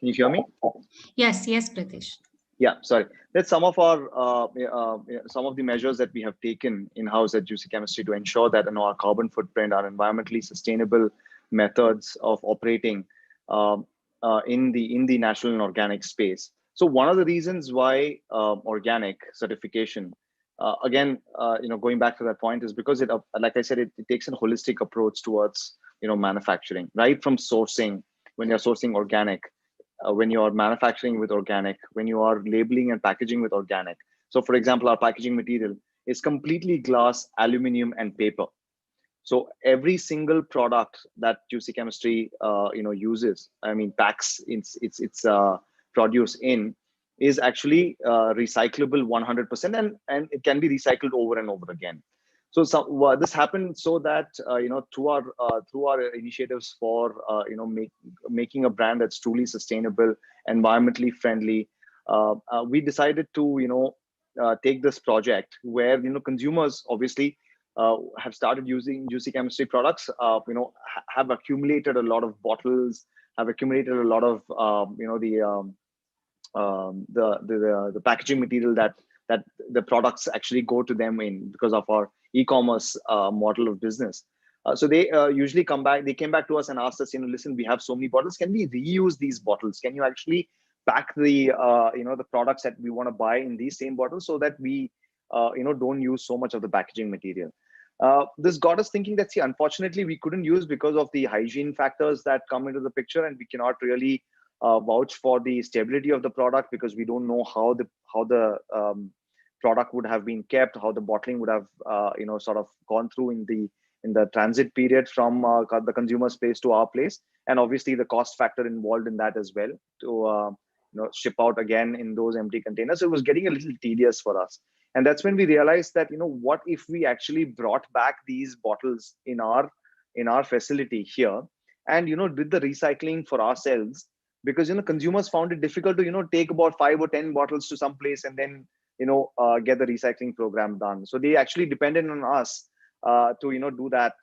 Speaker 3: you hear me?
Speaker 2: Yes, Pritesh.
Speaker 3: Yeah, sorry. That's some of our some of the measures that we have taken in-house at Juicy Chemistry to ensure that our carbon footprint, our environmentally sustainable methods of operating um, in the natural and organic space. So one of the reasons why organic certification, again, going back to that point, is because it, like I said, it takes a holistic approach towards manufacturing, right from sourcing. When you're sourcing organic, when you are manufacturing with organic, when you are labeling and packaging with organic. So for example, our packaging material is completely glass, aluminum, and paper. So every single product that Juicy Chemistry uses, I mean, packs its produce in, is actually recyclable 100%, and it can be recycled over and over again. So this happened so that through our initiatives for making a brand that's truly sustainable, environmentally friendly, we decided to take this project where consumers obviously have started using Juicy Chemistry products. Have accumulated a lot of bottles, have accumulated a lot of the packaging material that the products actually go to them in, because of our e-commerce model of business. So they usually come back. They came back to us and asked us, listen, we have so many bottles. Can we reuse these bottles? Can you actually pack the the products that we want to buy in these same bottles, so that we don't use so much of the packaging material? This got us thinking that, see, unfortunately, we couldn't use because of the hygiene factors that come into the picture, and we cannot really vouch for the stability of the product, because we don't know how the product would have been kept, how the bottling would have sort of gone through in the transit period from the consumer space to our place, and obviously the cost factor involved in that as well, to ship out again in those empty containers. So it was getting a little tedious for us, and that's when we realized that what if we actually brought back these bottles in our facility here, and did the recycling for ourselves, because consumers found it difficult to take about 5 or 10 bottles to some place and then get the recycling program done. So they actually depended on us to do that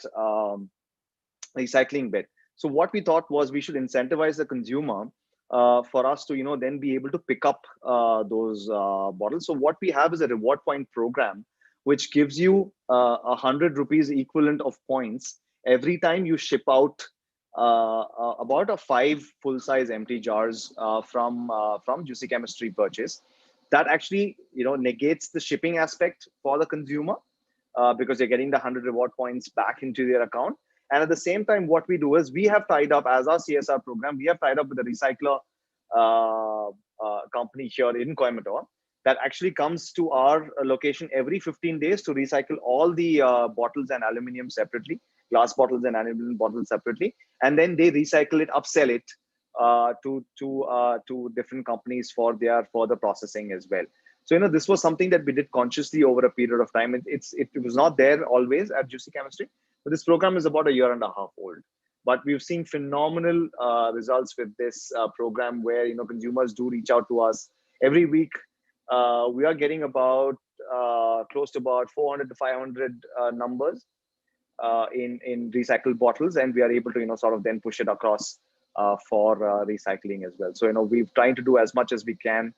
Speaker 3: recycling bit. So what we thought was, we should incentivize the consumer for us to then be able to pick up those bottles. So what we have is a reward point program, which gives you 100 rupees equivalent of points every time you ship out about a 5 full-size empty jars from Juicy Chemistry purchase. That actually negates the shipping aspect for the consumer, because they're getting the 100 reward points back into their account. And at the same time, what we do is, we have tied up, as our CSR program, we have tied up with a recycler company here in Coimbatore, that actually comes to our location every 15 days to recycle all the bottles and aluminum separately, glass bottles and aluminum bottles separately, and then they recycle it, upsell it to different companies for their further processing as well. So this was something that we did consciously over a period of time. It was not there always at Juicy Chemistry, but this program is about a year and a half old. But we've seen phenomenal results with this program, where consumers do reach out to us every week. We are getting about close to about 400 to 500 numbers in recycled bottles, and we are able to sort of then push it across for recycling as well. So we're trying to do as much as we can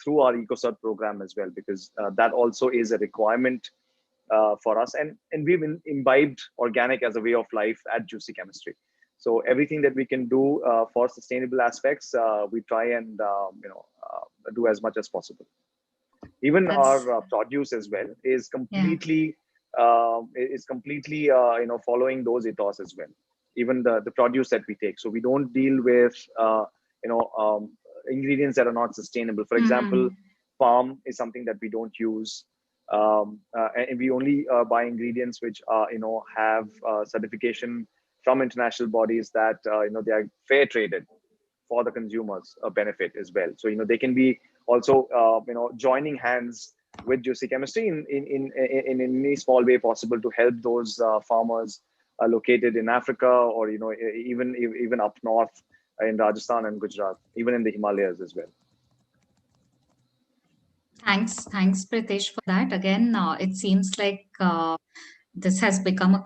Speaker 3: through our EcoCert program as well, because that also is a requirement for us, and we've imbibed organic as a way of life at Juicy Chemistry. So everything that we can do for sustainable aspects, we try and do as much as possible. Even our produce as well is completely following those ethos as well. Even the produce that we take, so we don't deal with ingredients that are not sustainable. For example, palm is something that we don't use, and we only buy ingredients which have certification from international bodies that they are fair traded for the consumers' benefit as well. So they can be also joining hands with Juicy Chemistry in any small way possible to help those farmers located in Africa, or even up north in Rajasthan and Gujarat, even in the Himalayas as well.
Speaker 2: Thanks, Pritesh, for that. Again, it seems like this has become a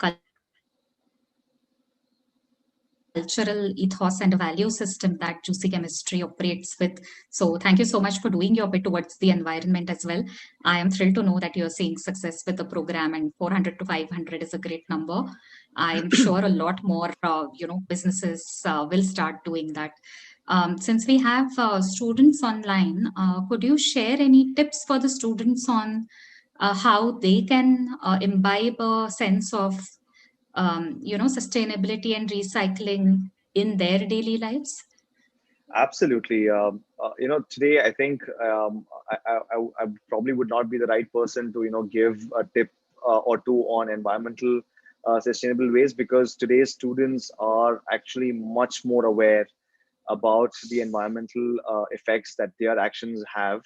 Speaker 2: cultural ethos and a value system that Juicy Chemistry operates with. So, thank you so much for doing your bit towards the environment as well. I am thrilled to know that you're seeing success with the program, and 400 to 500 is a great number. I'm sure a lot more, businesses will start doing that. Since we have students online, could you share any tips for the students on how they can imbibe a sense of sustainability and recycling in their daily lives?
Speaker 3: Absolutely. Today I think I probably would not be the right person to give a tip or two on environmental sustainable ways, because today's students are actually much more aware about the environmental effects that their actions have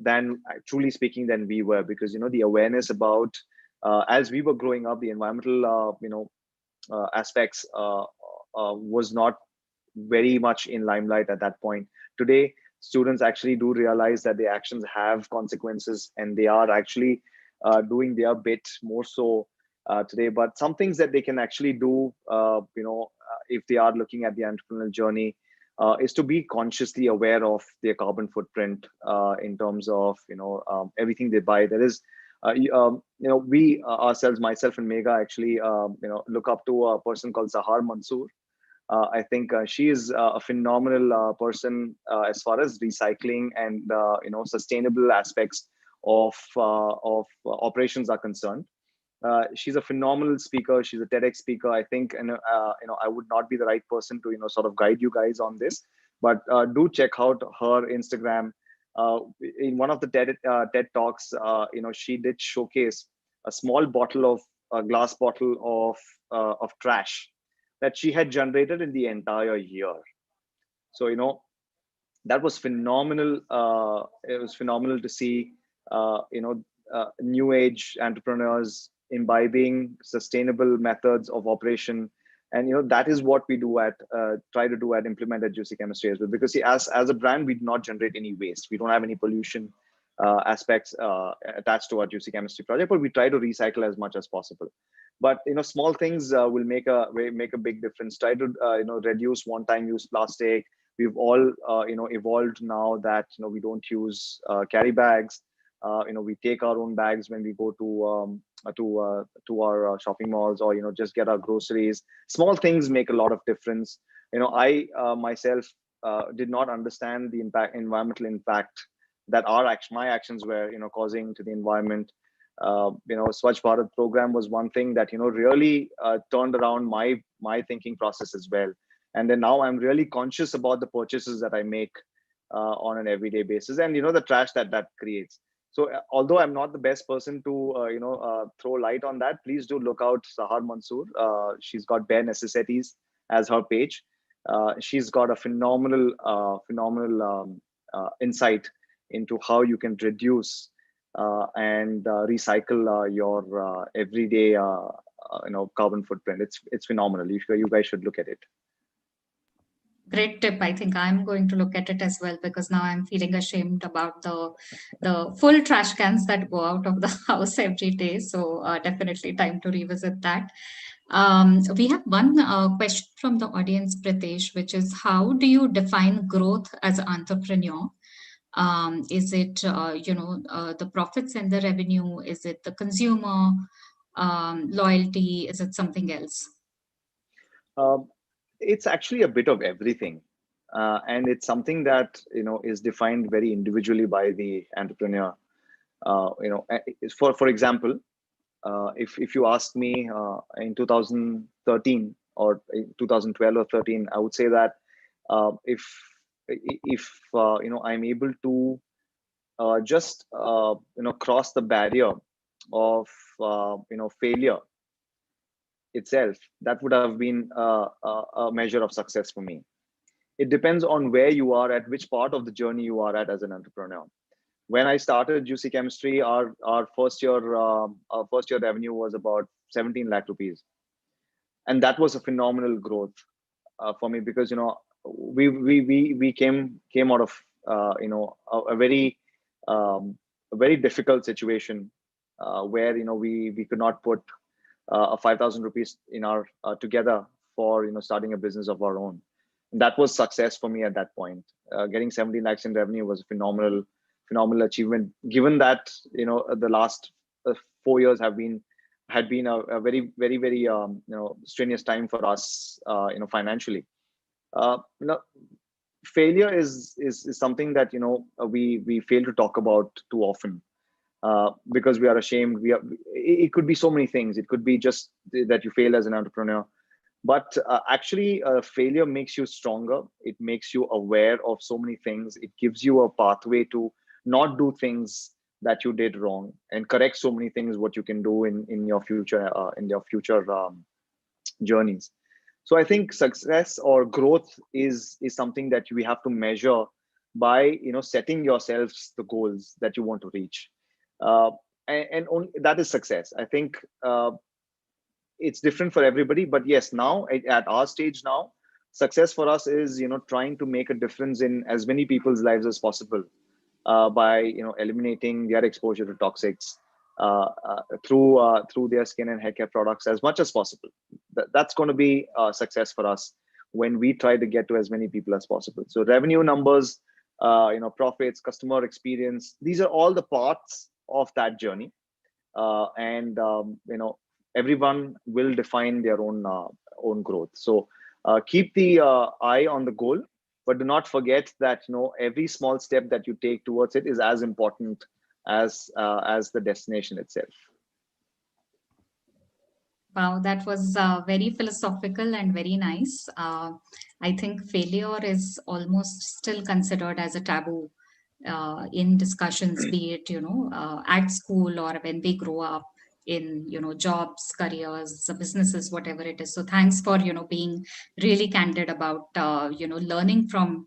Speaker 3: than, truly speaking, than we were. Because the awareness about, as we were growing up, the environmental aspects was not very much in limelight at that point. Today, students actually do realize that their actions have consequences, and they are actually doing their bit more so today. But some things that they can actually do, if they are looking at the entrepreneurial journey, is to be consciously aware of their carbon footprint in terms of everything they buy. There is we ourselves, myself and Megha, actually look up to a person called Sahar Mansoor. I think she is a phenomenal person as far as recycling and sustainable aspects of operations are concerned. She's a phenomenal speaker. She's a TEDx speaker. I think, and I would not be the right person to sort of guide you guys on this, but do check out her Instagram. In one of the TED talks, she did showcase a small bottle of a glass bottle of trash that she had generated in the entire year. So that was phenomenal. It was phenomenal to see new age entrepreneurs imbibing sustainable methods of operation. And that is what we do at try to do at Implement at Juicy Chemistry as well. Because see, as a brand, we do not generate any waste. We don't have any pollution aspects attached to our Juicy Chemistry project, but we try to recycle as much as possible. But small things will make a big difference. Try to reduce one-time use plastic. We've all evolved now that we don't use carry bags. We take our own bags when we go to our shopping malls, or just get our groceries. Small things make a lot of difference. I myself did not understand the environmental impact that my actions were causing to the environment. Swachh Bharat program was one thing that really turned around my thinking process as well. And then now I'm really conscious about the purchases that I make on an everyday basis, and the trash that creates. So although I'm not the best person to throw light on that, please do look out Sahar Mansoor. She's got Bare Necessities as her page. She's got a phenomenal insight into how you can reduce and recycle your everyday carbon footprint. It's phenomenal. You guys should look at it.
Speaker 2: Great tip. I think I'm going to look at it as well, because now I'm feeling ashamed about the full trash cans that go out of the house every day. So definitely time to revisit that. We have one question from the audience, Pritesh, which is, how do you define growth as an entrepreneur? Is it the profits and the revenue? Is it the consumer loyalty? Is it something else?
Speaker 3: It's actually a bit of everything, and it's something that is defined very individually by the entrepreneur. For example, if you ask me in 2013 or 2012 or 13, I would say that if I'm able to just cross the barrier of failure itself, that would have been a measure of success for me. It depends on where you are at, which part of the journey you are at as an entrepreneur. When I started Juicy Chemistry, our first year revenue was about 17 lakh rupees, and that was a phenomenal growth for me, because we came out of a very a very difficult situation where we could not put a 5,000 rupees in our together for starting a business of our own. And that was success for me at that point. Getting 70 lakhs in revenue was a phenomenal achievement, given that the last 4 years had been a very strenuous time for us financially. uh, you know, Failure is something that we fail to talk about too often, because we are ashamed. It could be so many things. It could be just that you fail as an entrepreneur, but actually failure makes you stronger. It makes you aware of so many things. It gives you a pathway to not do things that you did wrong, and correct so many things what you can do in your future journeys. So I think success or growth is something that we have to measure by setting yourselves the goals that you want to reach, uh, and only, that is success. I think it's different for everybody, but yes, now at our stage now, success for us is trying to make a difference in as many people's lives as possible, by eliminating their exposure to toxics through their skin and hair care products as much as possible. That's going to be success for us when we try to get to as many people as possible. So revenue numbers, profits, customer experience, these are all the parts of that journey, and everyone will define their own growth. So keep the eye on the goal, but do not forget that every small step that you take towards it is as important as the destination itself.
Speaker 2: Wow, that was very philosophical and very nice. I think failure is almost still considered as a taboo in discussions, be it, at school or when we grow up in, jobs, careers, businesses, whatever it is. So thanks for, being really candid about, learning from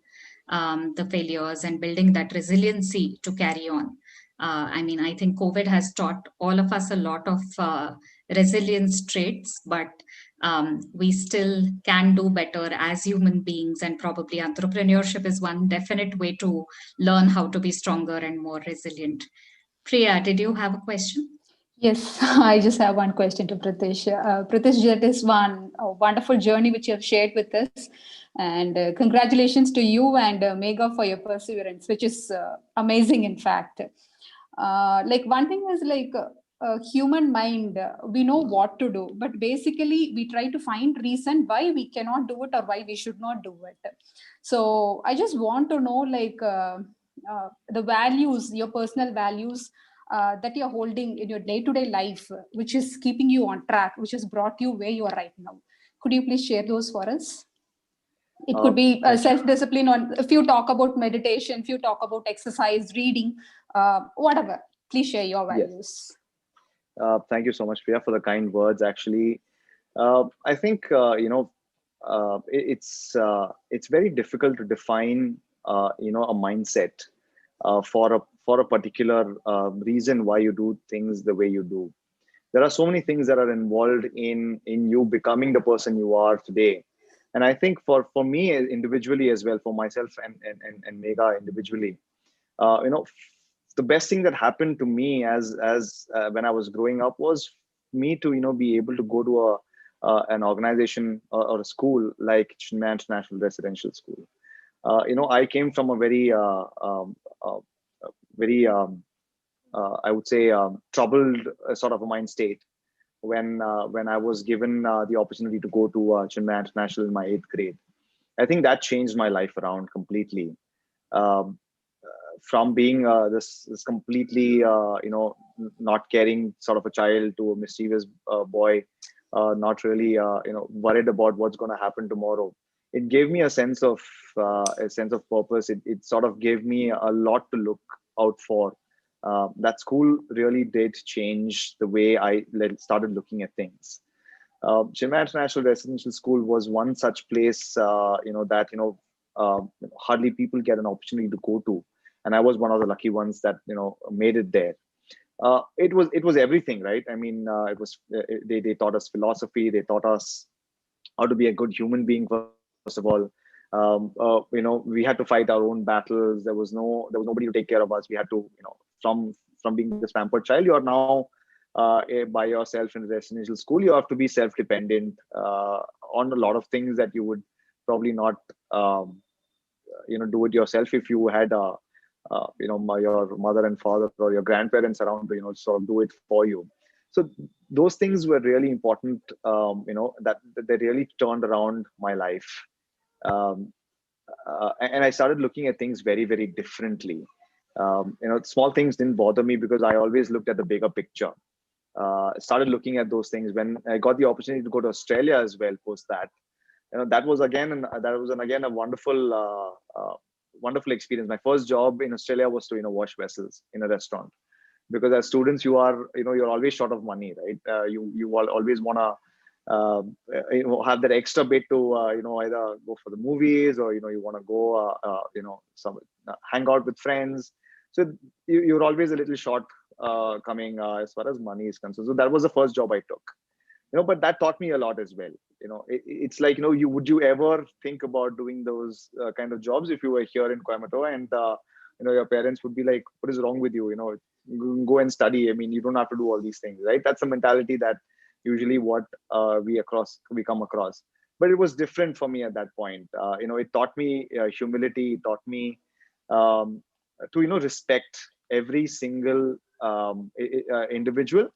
Speaker 2: the failures and building that resiliency to carry on. I mean, I think COVID has taught all of us a lot of resilience traits, but we still can do better as human beings. And probably entrepreneurship is one definite way to learn how to be stronger and more resilient. Priya, did you have a question?
Speaker 1: Yes, I just have one question to Pratish. Pratish, that is one wonderful journey which you have shared with us. And congratulations to you and Megha for your perseverance, which is amazing, in fact. Like one thing is like human mind, we know what to do, but basically we try to find reason why we cannot do it or why we should not do it. So I just want to know like the values, your personal values that you're holding in your day-to-day life, which is keeping you on track, which has brought you where you are right now. Could you please share those for us? It could be self-discipline, on if you talk about meditation, if you talk about exercise, reading, whatever. Please share your values.
Speaker 3: Yes. Thank you so much, Priya, for the kind words. Actually, I think it's very difficult to define a mindset for a particular reason why you do things the way you do. There are so many things that are involved in you becoming the person you are today. And I think for me individually as well, for myself and Megha individually, uh, the best thing that happened to me as when I was growing up was me to be able to go to an organization or a school like Chinmaya International Residential School. I came from a uh, very I would say troubled sort of a mind state when I was given the opportunity to go to Chinmaya International in my 8th grade. I think that changed my life around completely. Um, from being this completely not caring sort of a child to a mischievous boy, not really worried about what's going to happen tomorrow. It gave me a sense of purpose. It sort of gave me a lot to look out for. That school really did change the way I started looking at things. Chinmaya International Residential School was one such place, that hardly people get an opportunity to go to, and I was one of the lucky ones that made it there. It was everything, right? I mean, they taught us philosophy. They taught us how to be a good human being, first of all. We had to fight our own battles. There was nobody to take care of us. We had to, from being this pampered child, you are now by yourself in residential school. You have to be self-dependent on a lot of things that you would probably not, do it yourself if you had, your mother and father or your grandparents around to, sort of do it for you. So those things were really important. That they really turned around my life. Um, and I started looking at things very, very differently. Small things didn't bother me because I always looked at the bigger picture. Started looking at those things when I got the opportunity to go to Australia as well. Post that, that was again a wonderful, wonderful experience. My first job in Australia was to wash vessels in a restaurant, because as students you're always short of money, right? You always want to have that extra bit to either go for the movies, or you want to go hang out with friends. So you're always a little short coming as far as money is concerned. So that was the first job I took, but that taught me a lot as well. It's like, would you ever think about doing those kind of jobs if you were here in Coimbatore, and your parents would be like, what is wrong with you? Go and study. I mean, you don't have to do all these things, right? That's a mentality that usually what we come across. But it was different for me at that point. It taught me humility. It taught me to respect every single individual,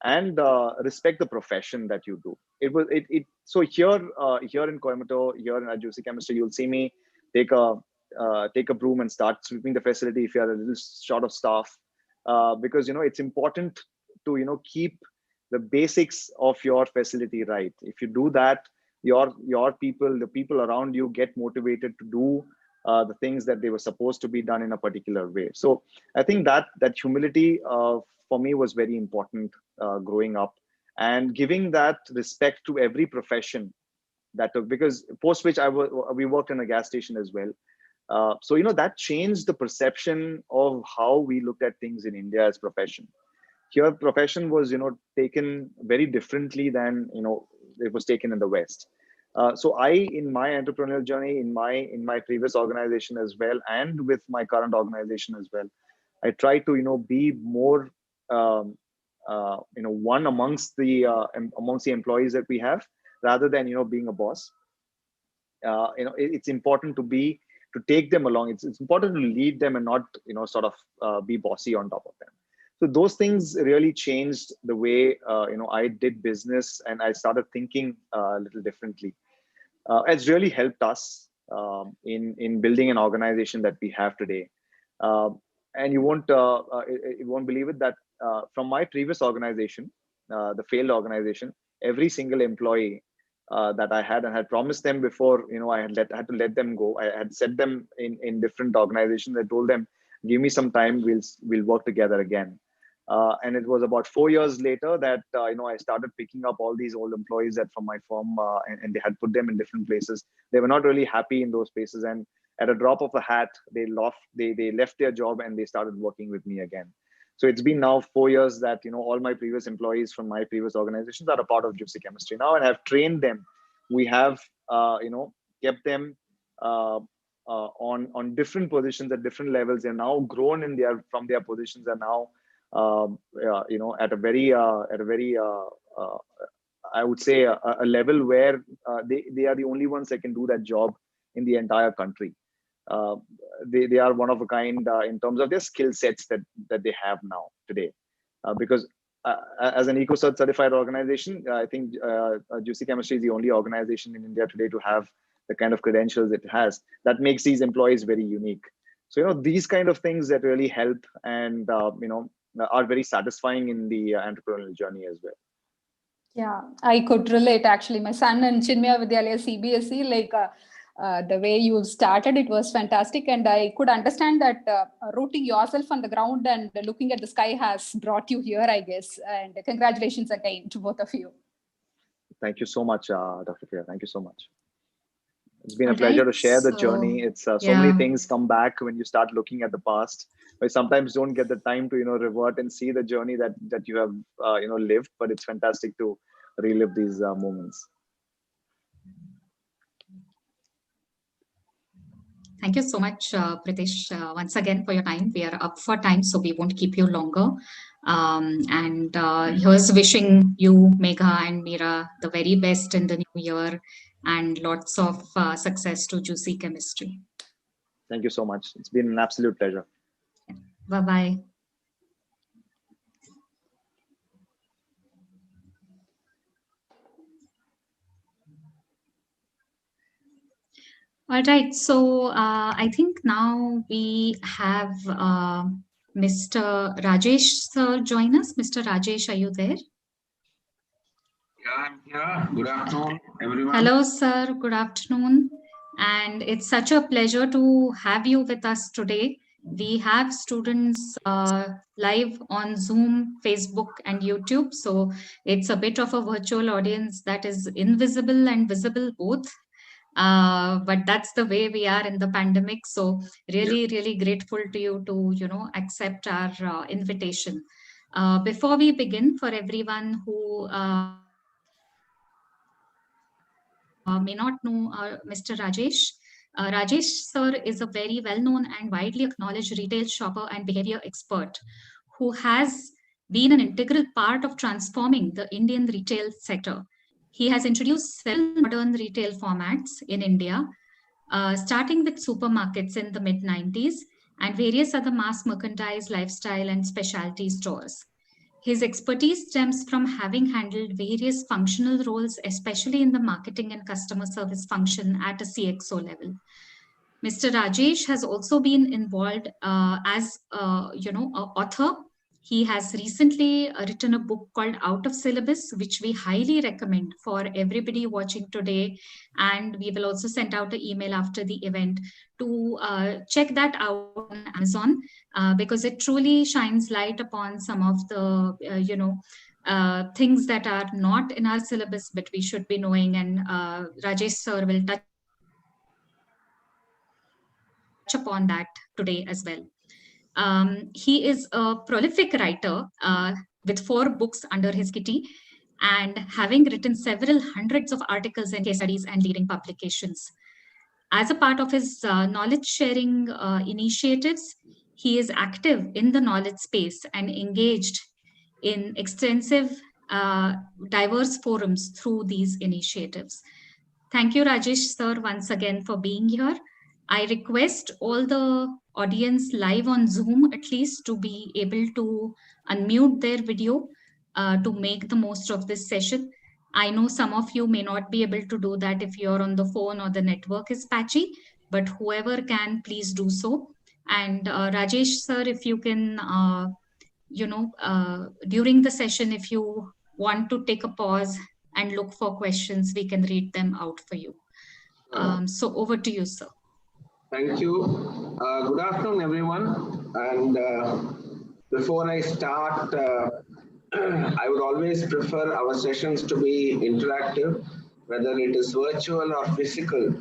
Speaker 3: and respect the profession that you do. So here in Coimbatore, here at Juicy Chemistry, you'll see me take a broom and start sweeping the facility if you are a little short of staff, because it's important to keep the basics of your facility right. If you do that, the people around you get motivated to do the things that they were supposed to be done in a particular way. So I think that humility for me was very important growing up, and giving that respect to every profession because post which we worked in a gas station as well. So that changed the perception of how we looked at things in India as profession. Here profession was taken very differently than it was taken in the West. So in my entrepreneurial journey, in my previous organization as well, and with my current organization as well, I try to be more one amongst the employees that we have, rather than being a boss. It's important to take them along. It's important to lead them, and not sort of be bossy on top of them. So those things really changed the way I did business, and I started thinking a little differently. It's really helped us in building an organization that we have today. And you won't believe it that from my previous organization, the failed organization, every single employee that I had, and had promised them before, I had to let them go. I had set them in different organizations. I told them, give me some time, we'll work together again. And it was about 4 years later that I started picking up all these old employees that from my firm, and they had put them in different places. They were not really happy in those places, and at a drop of a hat, they left their job and they started working with me again. So it's been now 4 years that all my previous employees from my previous organizations are a part of Juicy Chemistry now, and have trained them. We have kept them on different positions at different levels. They're now grown from their positions, are now at a very I would say a level where they are the only ones that can do that job in the entire country. They are one of a kind in terms of their skill sets that they have now today, because as an EcoCert certified organization, I think Juicy Chemistry is the only organization in India today to have the kind of credentials it has that makes these employees very unique. So these kind of things that really help, and are very satisfying in the entrepreneurial journey as well.
Speaker 1: Yeah, I could relate actually. My son in Chinmaya Vidyalaya CBSE, the way you started, it was fantastic. And I could understand that rooting yourself on the ground and looking at the sky has brought you here, I guess. And congratulations again to both of you.
Speaker 3: Thank you so much, Dr. Priya. Thank you so much. It's been a pleasure to share the journey. It's so many things come back when you start looking at the past. I sometimes don't get the time to revert and see the journey that you have lived, but it's fantastic to relive these moments.
Speaker 2: Thank you so much, Pritesh, once again for your time. We are up for time, so we won't keep you longer. Here's wishing you, Megha and Meera, the very best in the new year and lots of success to Juicy Chemistry.
Speaker 3: Thank you so much. It's been an absolute pleasure.
Speaker 2: Bye-bye. All right, so I think now we have Mr. Rajesh sir join us. Mr. Rajesh, are you there?
Speaker 5: Yeah, I'm here. Good afternoon, everyone.
Speaker 2: Hello, sir. Good afternoon. And it's such a pleasure to have you with us today. We have students live on Zoom, Facebook, and YouTube. So it's a bit of a virtual audience that is invisible and visible both. But that's the way we are in the pandemic. So really grateful to you to, accept our invitation. Before we begin, for everyone who may not know Mr. Rajesh. Rajesh sir is a very well-known and widely acknowledged retail shopper and behavior expert who has been an integral part of transforming the Indian retail sector. He has introduced several modern retail formats in India, starting with supermarkets in the mid-90s and various other mass merchandise, lifestyle, and specialty stores. His expertise stems from having handled various functional roles, especially in the marketing and customer service function at a CXO level. Mr. Rajesh has also been involved as an author. He has recently written a book called Out of Syllabus, which we highly recommend for everybody watching today. And we will also send out an email after the event to check that out on Amazon because it truly shines light upon some of the things that are not in our syllabus, but we should be knowing. And Rajesh sir will touch upon that today as well. He is a prolific writer with 4 books under his kitty and having written several hundreds of articles and case studies and leading publications. As a part of his knowledge sharing initiatives, he is active in the knowledge space and engaged in extensive diverse forums through these initiatives. Thank you, Rajesh sir, once again for being here. I request all the audience live on Zoom at least to be able to unmute their video to make the most of this session. I know some of you may not be able to do that if you're on the phone or the network is patchy, but whoever can, please do so. And Rajesh sir, if you can, during the session, if you want to take a pause and look for questions, we can read them out for you. So over to you, sir.
Speaker 5: Thank you. Good afternoon, everyone. And before I start, I would always prefer our sessions to be interactive, whether it is virtual or physical.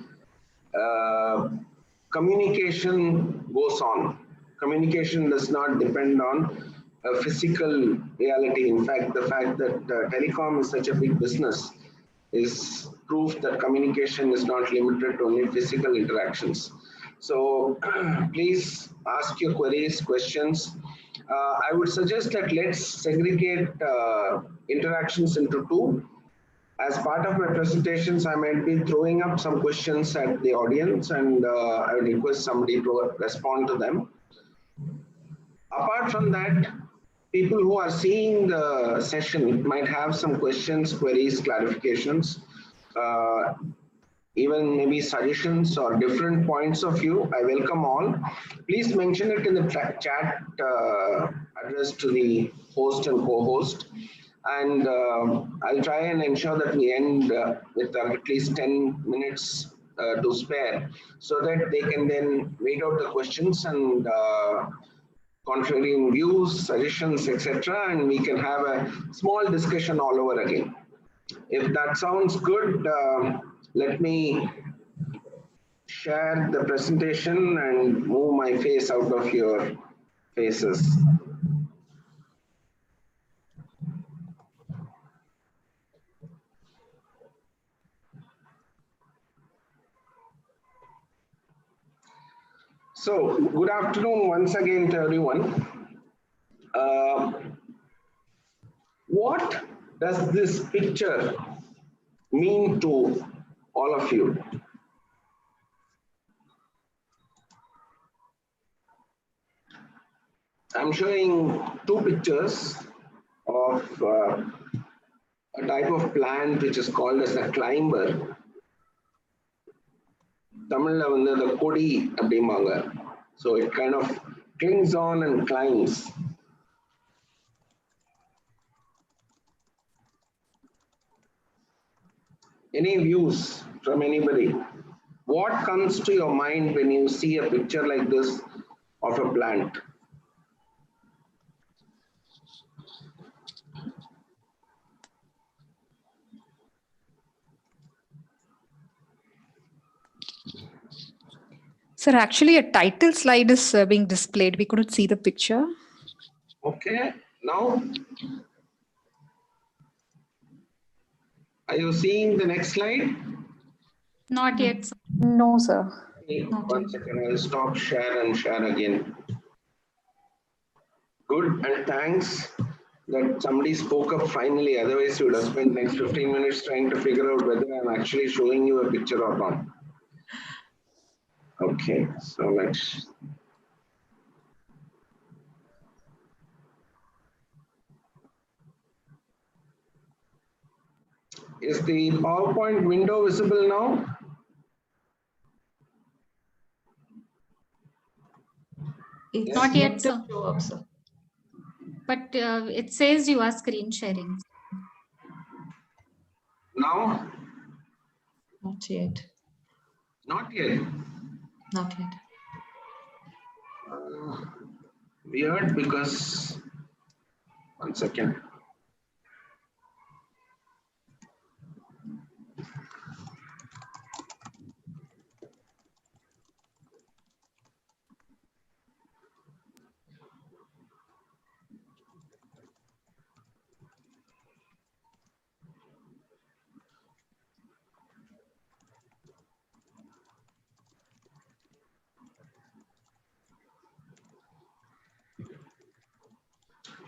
Speaker 5: Communication goes on. Communication does not depend on a physical reality. In fact, the fact that telecom is such a big business is proof that communication is not limited to only physical interactions. So please ask your queries, questions. I would suggest that let's segregate interactions into 2. As part of my presentations, I might be throwing up some questions at the audience and I would request somebody to respond to them. Apart from that, people who are seeing the session might have some questions, queries, clarifications, even maybe suggestions or different points of view. I welcome all. Please mention it in the chat addressed to the host and co-host. And I'll try and ensure that we end with at least 10 minutes to spare so that they can then wait out the questions and contrarian views, suggestions, etc. And we can have a small discussion all over again. If that sounds good, let me share the presentation and move my face out of your faces. So, good afternoon once again to everyone. What does this picture mean to all of you? I'm showing two pictures of a type of plant which is called as a climber. Tamil வந்து the கொடி அப்படிம்பாங்க. So it kind of clings on and climbs. Any views from anybody? What comes to your mind when you see a picture like this of a plant?
Speaker 1: Sir, actually a title slide is being displayed. We couldn't see the picture.
Speaker 5: Okay, now are you seeing the next slide?
Speaker 2: Not yet, sir.
Speaker 1: No, sir.
Speaker 5: One second, I'll stop share and share again. Good, and thanks that somebody spoke up finally. Otherwise, you would have spent next 15 minutes trying to figure out whether I'm actually showing you a picture or not. Okay, so let's. Is the PowerPoint window visible now?
Speaker 2: It's not yet, sir. But it says you are screen sharing.
Speaker 5: Now?
Speaker 6: Not yet.
Speaker 5: Not yet.
Speaker 6: Not yet.
Speaker 5: Weird because, one second.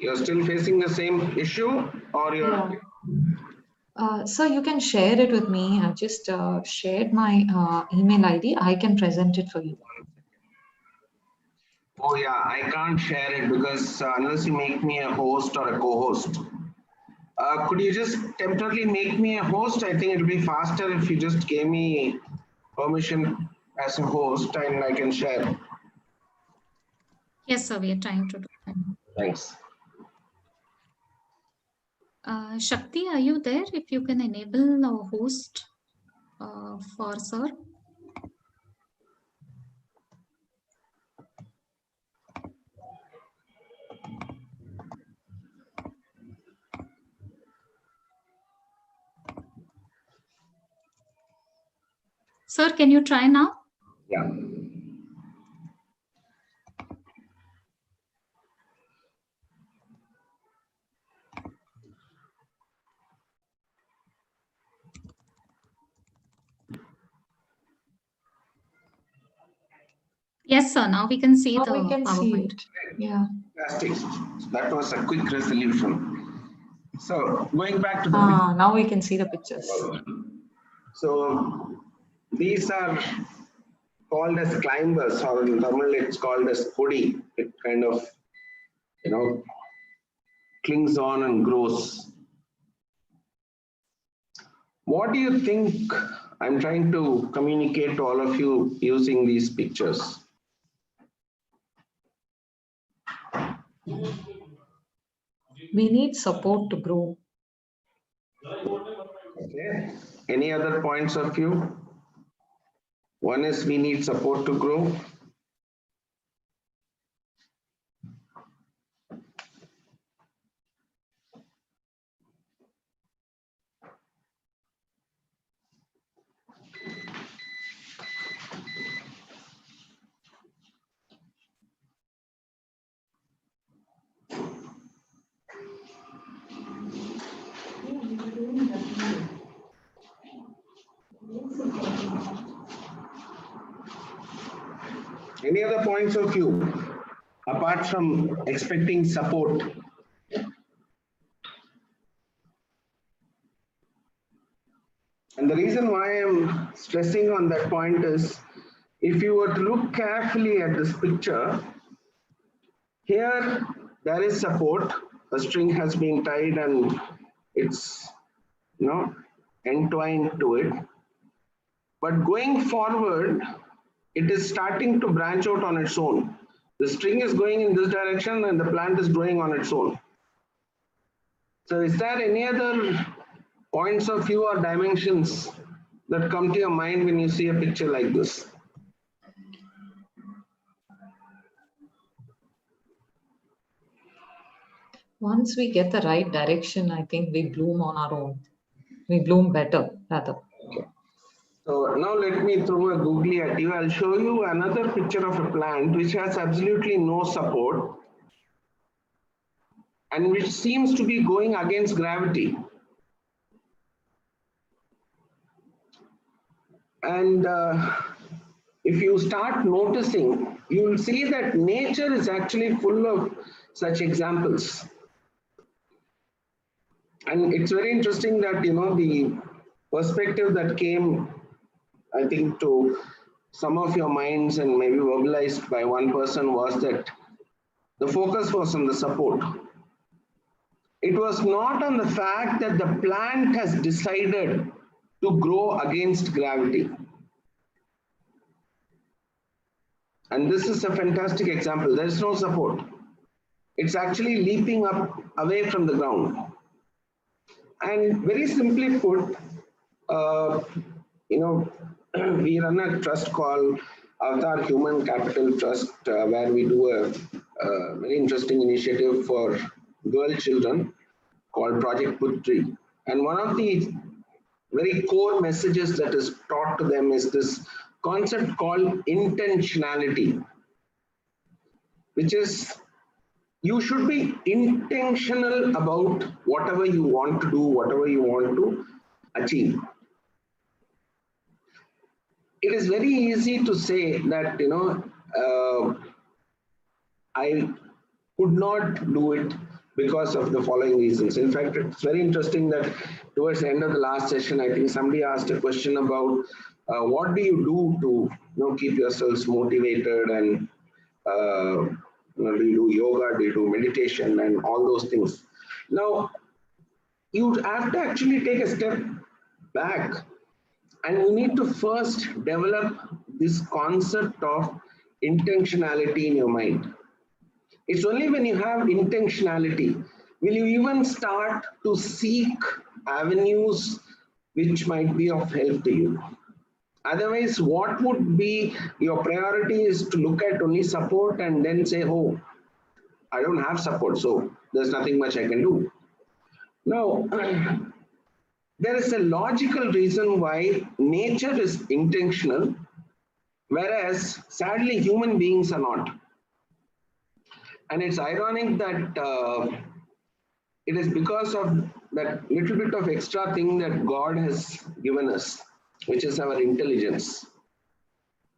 Speaker 5: You're still facing the same issue, or you're?
Speaker 6: Yeah. So you can share it with me. I just shared my email ID. I can present it for you.
Speaker 5: Oh yeah, I can't share it because unless you make me a host or a co-host. Could you just temporarily make me a host? I think it will be faster if you just gave me permission as a host and I can share.
Speaker 2: Yes, sir. We are trying to do that.
Speaker 5: Thanks.
Speaker 2: Shakti, are you there? If you can enable a host for sir. Sir, can you try now?
Speaker 5: Yeah.
Speaker 2: Yes, sir. Now we can see
Speaker 6: Now
Speaker 2: the
Speaker 6: we can see
Speaker 2: PowerPoint.
Speaker 6: it. Yeah.
Speaker 5: Fantastic. That was a quick resolution. So going back to the
Speaker 6: Now we can see the pictures.
Speaker 5: So these are called as climbers, or in Tamil it's called as kodi. It kind of, clings on and grows. What do you think I'm trying to communicate to all of you using these pictures?
Speaker 6: We need support to grow.
Speaker 5: Okay. Any other points of view? One is we need support to grow. Any other points of view apart from expecting support? And the reason why I'm stressing on that point is, if you were to look carefully at this picture, here there is support. A string has been tied and it's, entwined to it. But going forward, it is starting to branch out on its own. The string is going in this direction and the plant is growing on its own. So is there any other points of view or dimensions that come to your mind when you see a picture like this?
Speaker 6: Once we get the right direction, I think we bloom on our own. We bloom better, rather.
Speaker 5: So now let me throw a googly at you. I'll show you another picture of a plant which has absolutely no support and which seems to be going against gravity. And if you start noticing, you will see that nature is actually full of such examples. And it's very interesting that, the perspective that came, I think, to some of your minds and maybe verbalized by one person was that the focus was on the support. It was not on the fact that the plant has decided to grow against gravity. And this is a fantastic example. There is no support. It's actually leaping up away from the ground. And very simply put, we run a trust called Avatar Human Capital Trust, where we do a very interesting initiative for girl children called Project Putri. And one of the very core messages that is taught to them is this concept called intentionality, which is you should be intentional about whatever you want to do, whatever you want to achieve. It is very easy to say that, I could not do it because of the following reasons. In fact, it's very interesting that towards the end of the last session, I think somebody asked a question about what do you do to keep yourselves motivated, and do you do yoga, do you do meditation, and all those things. Now, you have to actually take a step back, and you need to first develop this concept of intentionality in your mind. It's only when you have intentionality will you even start to seek avenues which might be of help to you. Otherwise, what would be your priority is to look at only support and then say, oh, I don't have support, so there's nothing much I can do. Now, there is a logical reason why nature is intentional, whereas sadly human beings are not. And it's ironic that it is because of that little bit of extra thing that God has given us, which is our intelligence.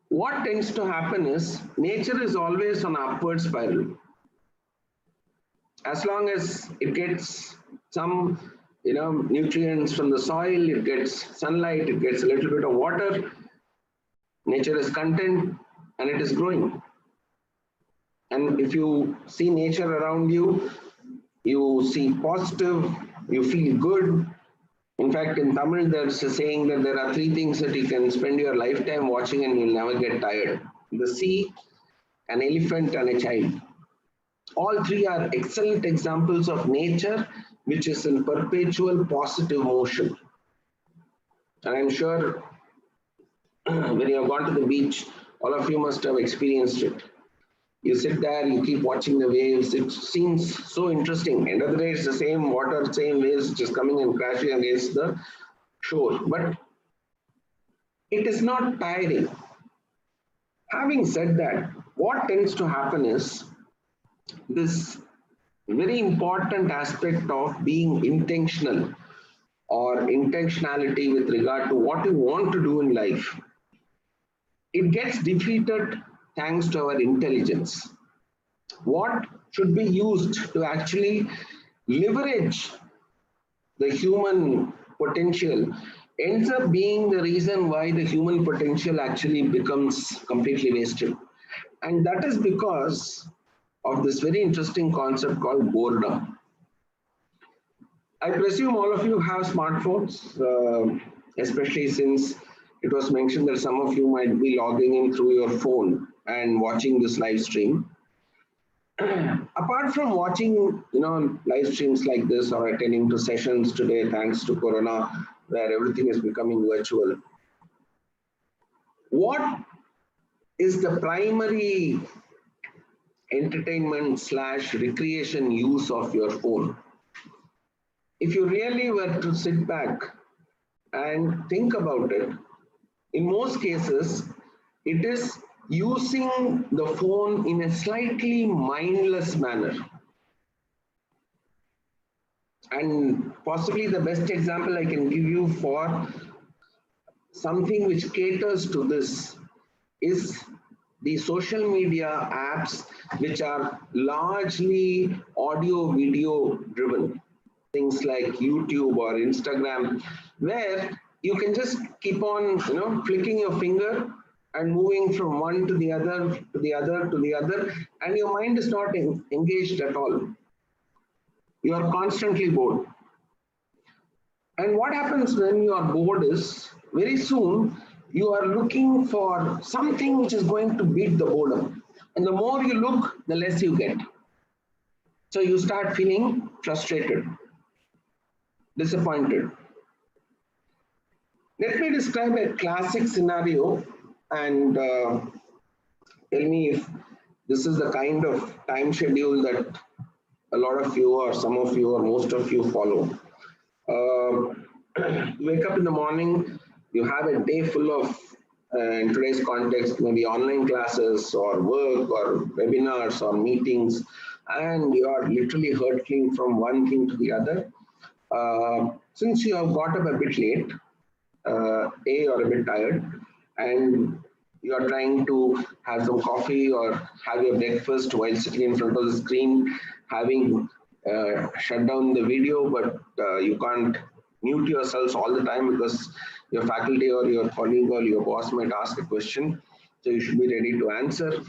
Speaker 5: What tends to happen is nature is always on an upward spiral. As long as it gets some nutrients from the soil, it gets sunlight, it gets a little bit of water, nature is content and it is growing. And if you see nature around you, you see positive, you feel good. In fact, in Tamil, there's a saying that there are 3 things that you can spend your lifetime watching and you'll never get tired: the sea, an elephant, and a child. All 3 are excellent examples of nature, which is in perpetual positive motion. And I'm sure when you have gone to the beach, all of you must have experienced it. You sit there, you keep watching the waves. It seems so interesting. End of the day, it's the same water, same waves just coming and crashing against the shore. But it is not tiring. Having said that, what tends to happen is this very important aspect of being intentional or intentionality with regard to what you want to do in life. It gets defeated thanks to our intelligence. What should be used to actually leverage the human potential ends up being the reason why the human potential actually becomes completely wasted. And that is because of this very interesting concept called boredom. I presume all of you have smartphones, especially since it was mentioned that some of you might be logging in through your phone and watching this live stream. Apart from watching, live streams like this or attending to sessions today, thanks to Corona, where everything is becoming virtual, what is the primary entertainment / recreation use of your phone? If you really were to sit back and think about it, in most cases, it is using the phone in a slightly mindless manner. And possibly the best example I can give you for something which caters to this is the social media apps which are largely audio video driven. Things like YouTube or Instagram, where you can just keep on, flicking your finger and moving from one to the other, to the other, to the other, and your mind is not engaged at all. You are constantly bored. And what happens when you are bored is, very soon, you are looking for something which is going to beat the boredom. And the more you look, the less you get. So you start feeling frustrated, disappointed. Let me describe a classic scenario and tell me if this is the kind of time schedule that a lot of you or some of you or most of you follow. You wake up in the morning, you have a day full of, in today's context, maybe online classes or work or webinars or meetings, and you are literally hurtling from one thing to the other. Since you have got up a bit late, you're a bit tired, and you are trying to have some coffee or have your breakfast while sitting in front of the screen, having shut down the video, but you can't mute yourselves all the time because your faculty or your colleague or your boss might ask a question. So you should be ready to answer.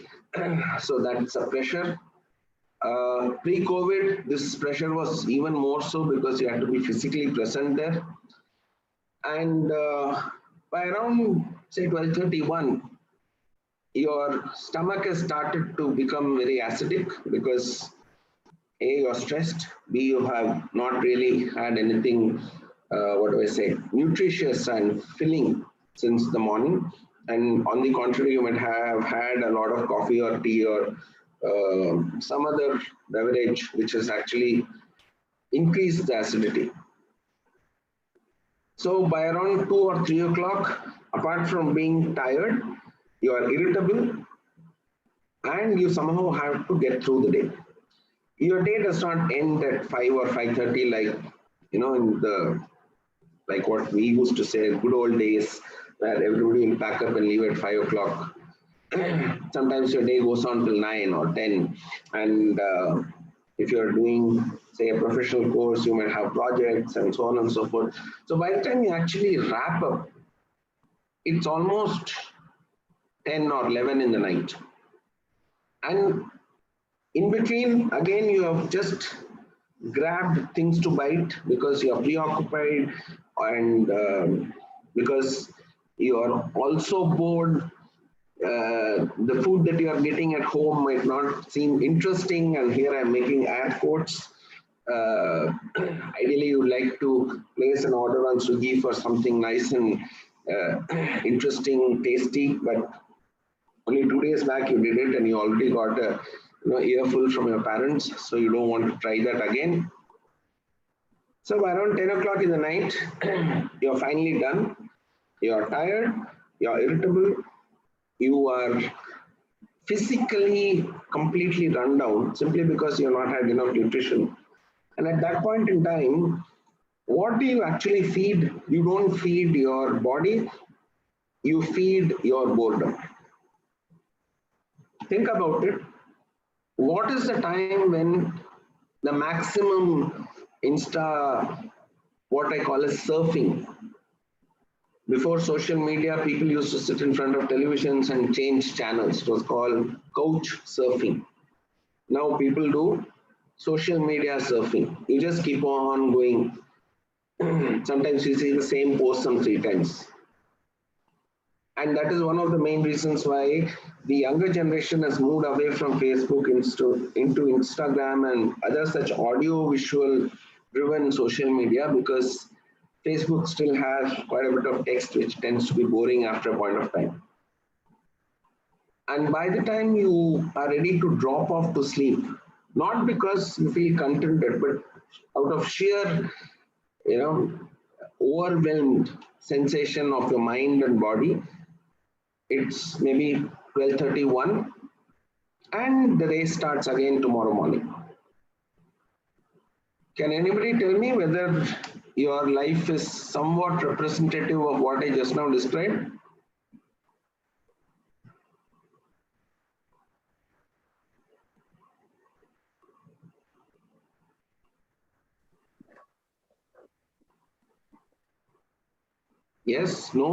Speaker 5: So that's a pressure. Pre-COVID, this pressure was even more so because you had to be physically present there. And by around, say, 12:31, your stomach has started to become very acidic because A, you're stressed, B, you have not really had anything, nutritious and filling since the morning. And on the contrary, you might have had a lot of coffee or tea or some other beverage which has actually increased the acidity. So by around 2 or 3 o'clock, apart from being tired, you are irritable and you somehow have to get through the day. Your day does not end at 5 or 5:30 like, in the, like what we used to say, good old days where everybody will pack up and leave at 5 o'clock. Sometimes your day goes on till 9 or 10. And if you're doing, say, a professional course, you might have projects and so on and so forth. So by the time you actually wrap up, it's almost 10 or 11 in the night. And in between, again, you have just grabbed things to bite because you are preoccupied and because you are also bored. The food that you are getting at home might not seem interesting, and here I'm making air quotes. Ideally, you would like to place an order on Swiggy for something nice and interesting, tasty, but only 2 days back you did it and you already got a earful from your parents, so you don't want to try that again. So by around 10 o'clock in the night, you're finally done. You're tired, you're irritable, you are physically completely run down simply because you've not had enough nutrition. And at that point in time, what do you actually feed? You don't feed your body, you feed your boredom. think about it. What is the time when the maximum what I call as surfing? Before social media, people used to sit in front of televisions and change channels. It was called couch surfing. Now people do social media surfing. You just keep on going. Sometimes you see the same post some 3 times. And that is one of the main reasons why the younger generation has moved away from Facebook into Instagram and other such audio visual driven social media, because Facebook still has quite a bit of text which tends to be boring after a point of time. And by the time you are ready to drop off to sleep, not because you feel contented, but out of sheer, overwhelmed sensation of your mind and body, it's maybe 12:31 and the day starts again tomorrow morning. Can anybody tell me whether your life is somewhat representative of what I just now described? Yes, no?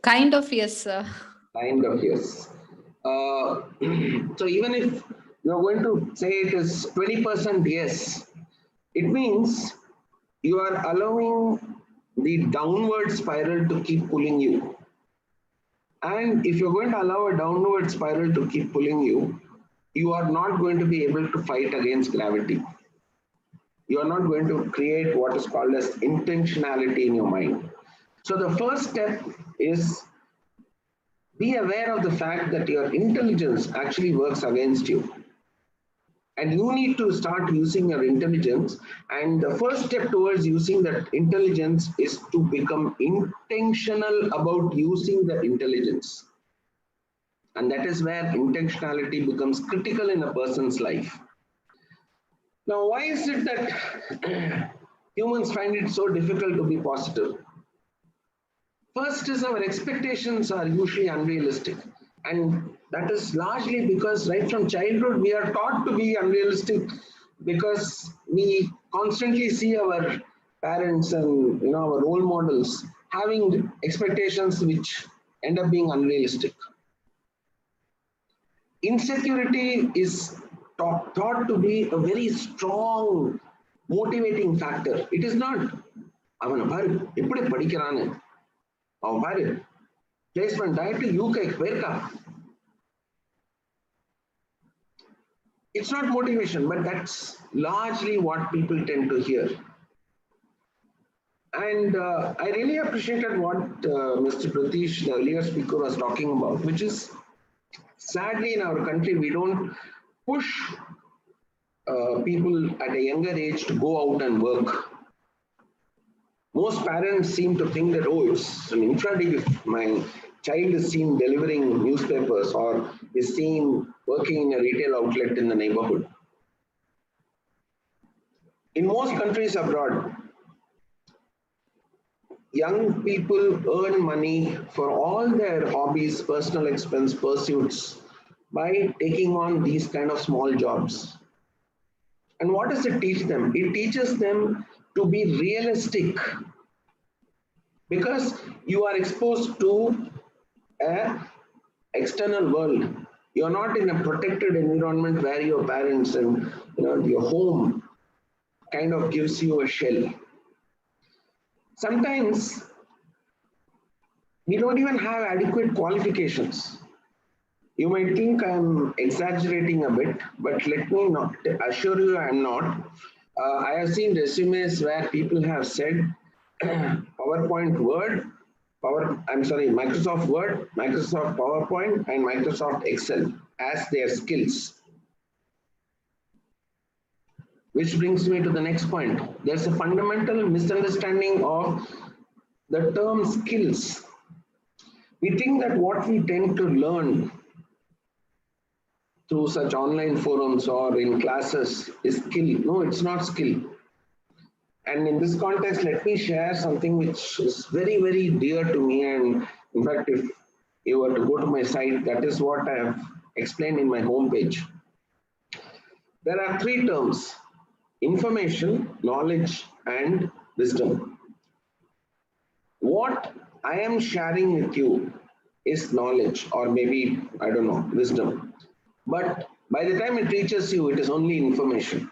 Speaker 1: Kind of, yes, sir.
Speaker 5: Kind of, yes. So even if you're going to say it is 20% yes, it means you are allowing the downward spiral to keep pulling you. And if you're going to allow a downward spiral to keep pulling you, you are not going to be able to fight against gravity. You are not going to create what is called as intentionality in your mind. So the first step is be aware of the fact that your intelligence actually works against you. And you need to start using your intelligence. And the first step towards using that intelligence is to become intentional about using the intelligence. And that is where intentionality becomes critical in a person's life. Now, why is it that humans find it so difficult to be positive? First is our expectations are usually unrealistic. And that is largely because right from childhood, we are taught to be unrealistic because we constantly see our parents and our role models having expectations which end up being unrealistic. Insecurity is thought to be a very strong motivating factor. It is not. அவனை பாரு எப்படி படிக்கிறான்னு அவன் பாரு placement ஆயிட்டு யூகேக்கு போயிருக்கா. It's not motivation, but that's largely what people tend to hear. And I really appreciated what Mr. Pratish, the earlier speaker, was talking about, which is sadly in our country, we don't push people at a younger age to go out and work. Most parents seem to think that, oh, it's an infra-dig if my child is seen delivering newspapers or is seen working in a retail outlet in the neighborhood. In most countries abroad, young people earn money for all their hobbies, personal expense pursuits by taking on these kind of small jobs. And what does it teach them? It teaches them to be realistic, because you are exposed to an external world. You're not in a protected environment where your parents and your home kind of gives you a shell. Sometimes we don't even have adequate qualifications. You might think I'm exaggerating a bit, but let me not assure you I'm not. I have seen resumes where people have said Microsoft Word, Microsoft PowerPoint, and Microsoft Excel as their skills. Which brings me to the next point. There's a fundamental misunderstanding of the term skills. We think that what we tend to learn through such online forums or in classes is skill. No, it's not skill. And in this context, let me share something which is very, very dear to me. And in fact, if you were to go to my site, that is what I have explained in my homepage. There are three terms: information, knowledge, and wisdom. What I am sharing with you is knowledge, or maybe, I don't know, wisdom. But by the time it reaches you, it is only information.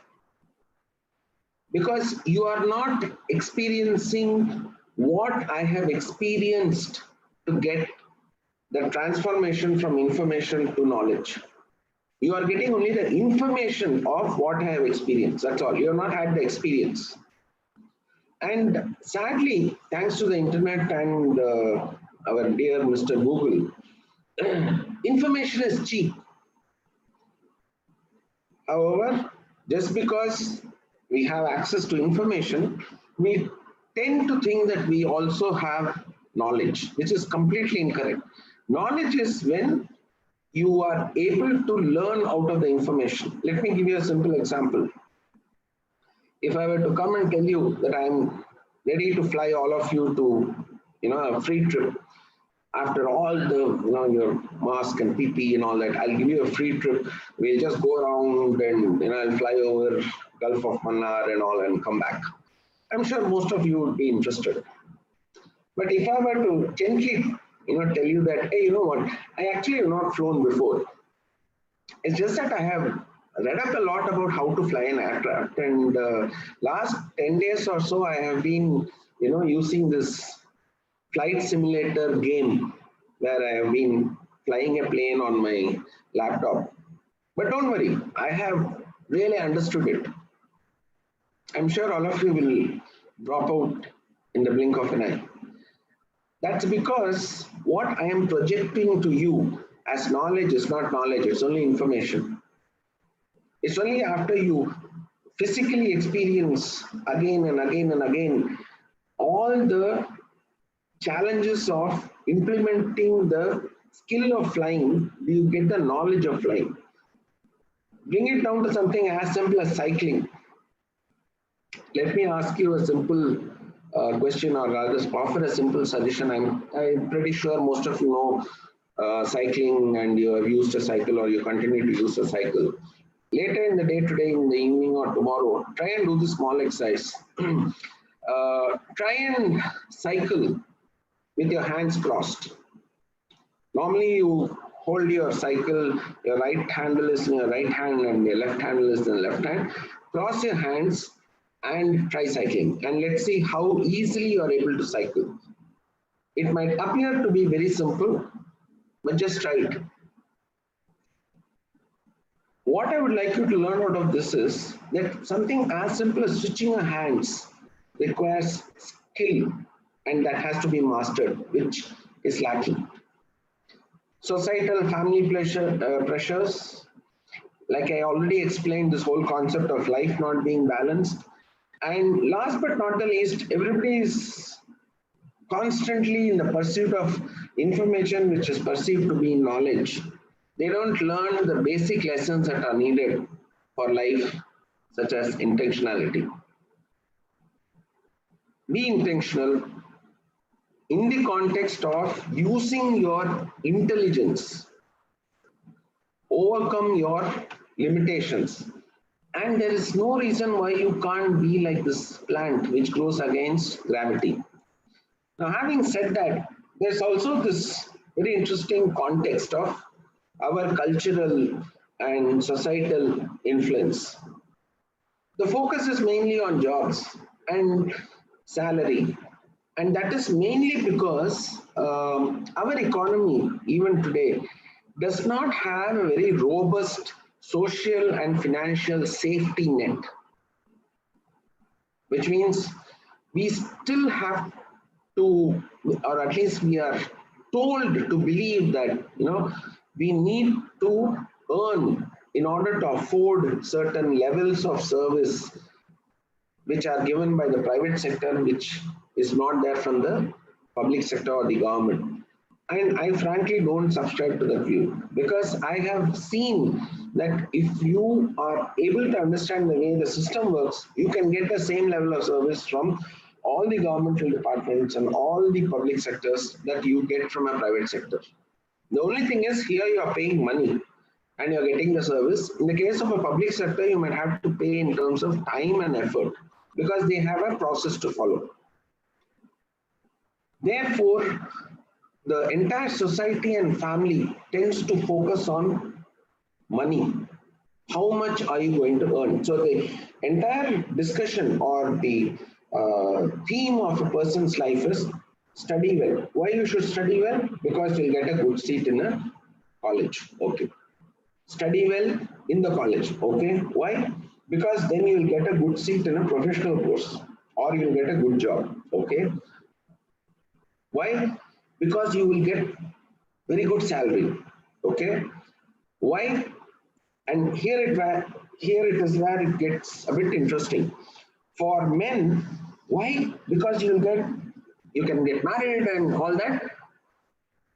Speaker 5: Because you are not experiencing what I have experienced to get the transformation from information to knowledge. You are getting only the information of what I have experienced. That's all. You have not had the experience. And sadly, thanks to the internet and our dear Mr. Google, information is cheap. However, just because we have access to information, we tend to think that we also have knowledge, which is completely incorrect. Knowledge is when you are able to learn out of the information. Let me give you a simple example. If I were to come and tell you that I'm ready to fly all of you to, a free trip, after all the, your mask and PPE and all that, I'll give you a free trip. We'll just go around and, I'll fly over Gulf of Mannar and all and come back. I'm sure most of you would be interested. But if I were to gently, tell you that, hey, you know what, I actually have not flown before. It's just that I have read up a lot about how to fly an aircraft, and last 10 days or so, I have been, using this flight simulator game where I have been flying a plane on my laptop. But don't worry, I have really understood it. I'm sure all of you will drop out in the blink of an eye. That's because what I am projecting to you as knowledge is not knowledge, it's only information. It's only after you physically experience again and again and again all the challenges of implementing the skill of flying, do you get the knowledge of flying. Bring it down to something as simple as cycling. Let me ask you a simple question, or rather offer a simple suggestion. I'm pretty sure most of you know cycling, and you have used a cycle or you continue to use a cycle. Later in the day, today, in the evening or tomorrow, try and do this small exercise. Try and cycle with your hands crossed. Normally you hold your cycle, your right handle is in your right hand and your left handle is in the left hand. Cross your hands and try cycling, and let's see how easily you are able to cycle. It might appear to be very simple, but just try it. What I would like you to learn out of this is that something as simple as switching your hands requires skill, and that has to be mastered, which is lacking. Societal family pressures, like I already explained, this whole concept of life not being balanced. And last but not the least, everybody is constantly in the pursuit of information which is perceived to be knowledge. They don't learn the basic lessons that are needed for life, such as intentionality. Be intentional in the context of using your intelligence, overcome your limitations. And there is no reason why you can't be like this plant which grows against gravity. Now, having said that, there's also this very interesting context of our cultural and societal influence. The focus is mainly on jobs and salary. And that is mainly because our economy, even today, does not have a very robust social and financial safety net, which means we still have to, or at least we are told to believe that, we need to earn in order to afford certain levels of service which are given by the private sector, which is not there from the public sector or the government. And I frankly don't subscribe to that view, because I have seen that if you are able to understand the way the system works, you can get the same level of service from all the governmental departments and all the public sectors that you get from a private sector. The only thing is here you are paying money and you're getting the service. In the case of a public sector, you might have to pay in terms of time and effort because they have a process to follow. Therefore, the entire society and family tends to focus on money. How much are you going to earn? So the entire discussion or the theme of a person's life is study well. Why you should study well? Because you'll get a good seat in a college. Okay. Study well in the college. Okay. Why? Because then you'll get a good seat in a professional course or you'll get a good job. Okay. Why? Because you will get very good salary. Okay. Why? And here it is where it gets a bit interesting. For men, why? Because you can get married and all that.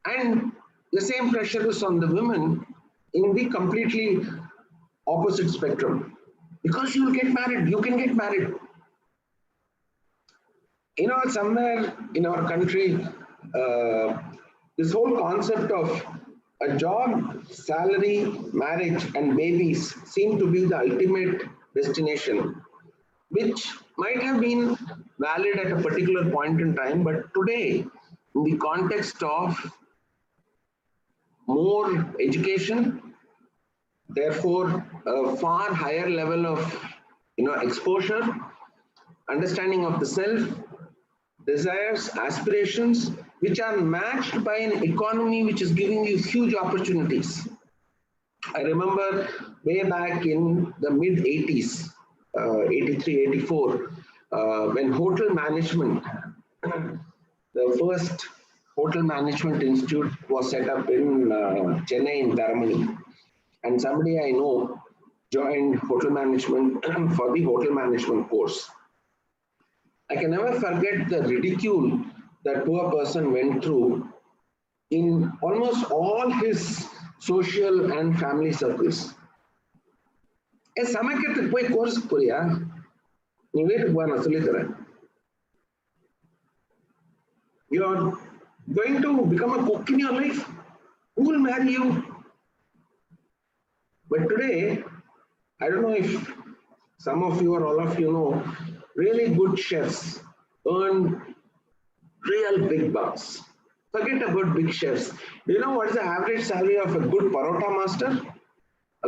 Speaker 5: And the same pressure is on the women in the completely opposite spectrum. Because you will get married, you can get married. You know, somewhere in our country, this whole concept of a job, salary, marriage, and babies seem to be the ultimate destination, which might have been valid at a particular point in time, but today, in the context of more education, therefore a far higher level of exposure, understanding of the self, desires, aspirations, which are matched by an economy which is giving you huge opportunities. I remember way back in the mid 80s, 83, 84, when hotel management, the first hotel management institute was set up in Chennai in Taramani. And somebody I know joined hotel management for the hotel management course. I can never forget the ridicule that poor person went through in almost all his social and family circles. சமைக்கிறதுக்கு போய் கோர்ஸ்க்கு போறியா, நீ வீட்டுக்கு போய் நான் சொல்லித்தரேன். You are going to become a cook in your life. Who will marry you? But today, I don't know if some of you or all of you know, really good chefs earn real big bucks. Forget about big chefs. Do you know what is the average salary of a good parota master?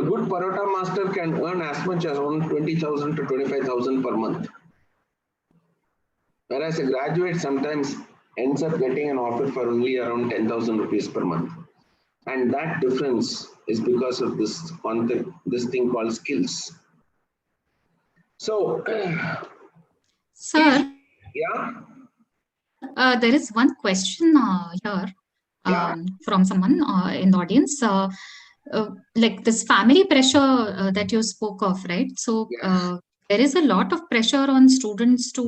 Speaker 5: A good parota master can earn as much as around 20,000 to 25,000 per month. Whereas a graduate sometimes ends up getting an offer for only around 10,000 rupees per month. And that difference is because of this concept, this thing called skills. So,
Speaker 2: Sir,
Speaker 5: yeah.
Speaker 2: There is one question here from someone in the audience. Like this family pressure that you spoke of, right? So there is a lot of pressure on students to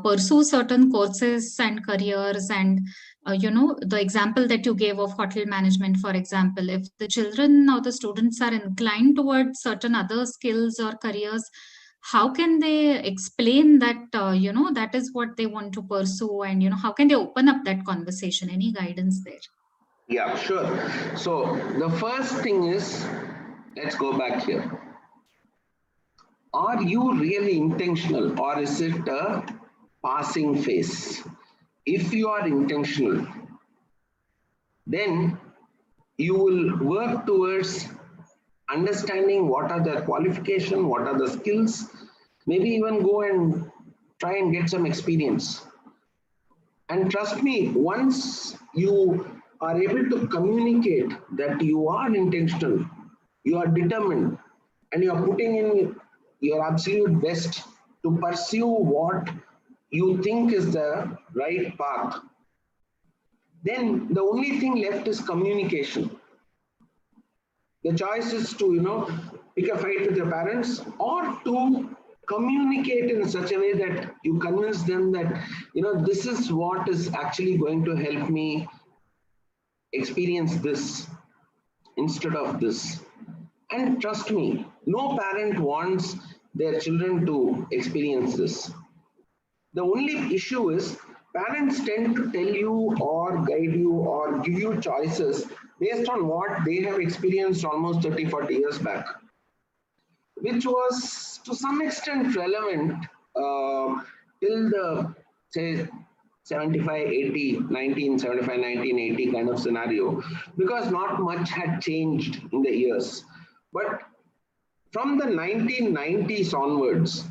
Speaker 2: pursue certain courses and careers. And, the example that you gave of hotel management, for example, if the children or the students are inclined towards certain other skills or careers, how can they explain that, that is what they want to pursue, and, how can they open up that conversation? Any guidance there?
Speaker 5: Yeah, sure. So the first thing is, let's go back here. Are you really intentional or is it a passing phase? If you are intentional, then you will work towards understanding what are the qualifications, what are the skills, maybe even go and try and get some experience. And trust me, once you are able to communicate that you are intentional, you are determined, and you are putting in your absolute best to pursue what you think is the right path, then the only thing left is communication. The choice is to, pick a fight with your parents or to communicate in such a way that you convince them that, this is what is actually going to help me experience this instead of this. And trust me, no parent wants their children to experience this. The only issue is parents tend to tell you or guide you or give you choices based on what they have experienced almost 30, 40 years back, which was to some extent relevant till the, say, 75, 80, 1975, 1980 kind of scenario, because not much had changed in the years. But from the 1990s onwards,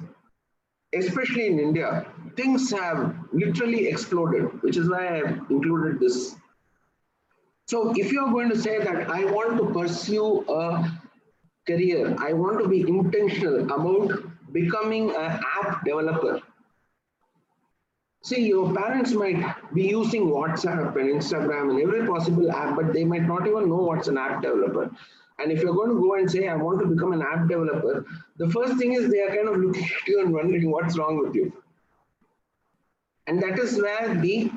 Speaker 5: especially in India, things have literally exploded, which is why I have included this. So if you're going to say that I want to pursue a career, I want to be intentional about becoming an app developer. See, your parents might be using WhatsApp and Instagram and every possible app, but they might not even know what's an app developer. And if you're going to go and say, I want to become an app developer, the first thing is they are kind of looking at you and wondering what's wrong with you. And that is where the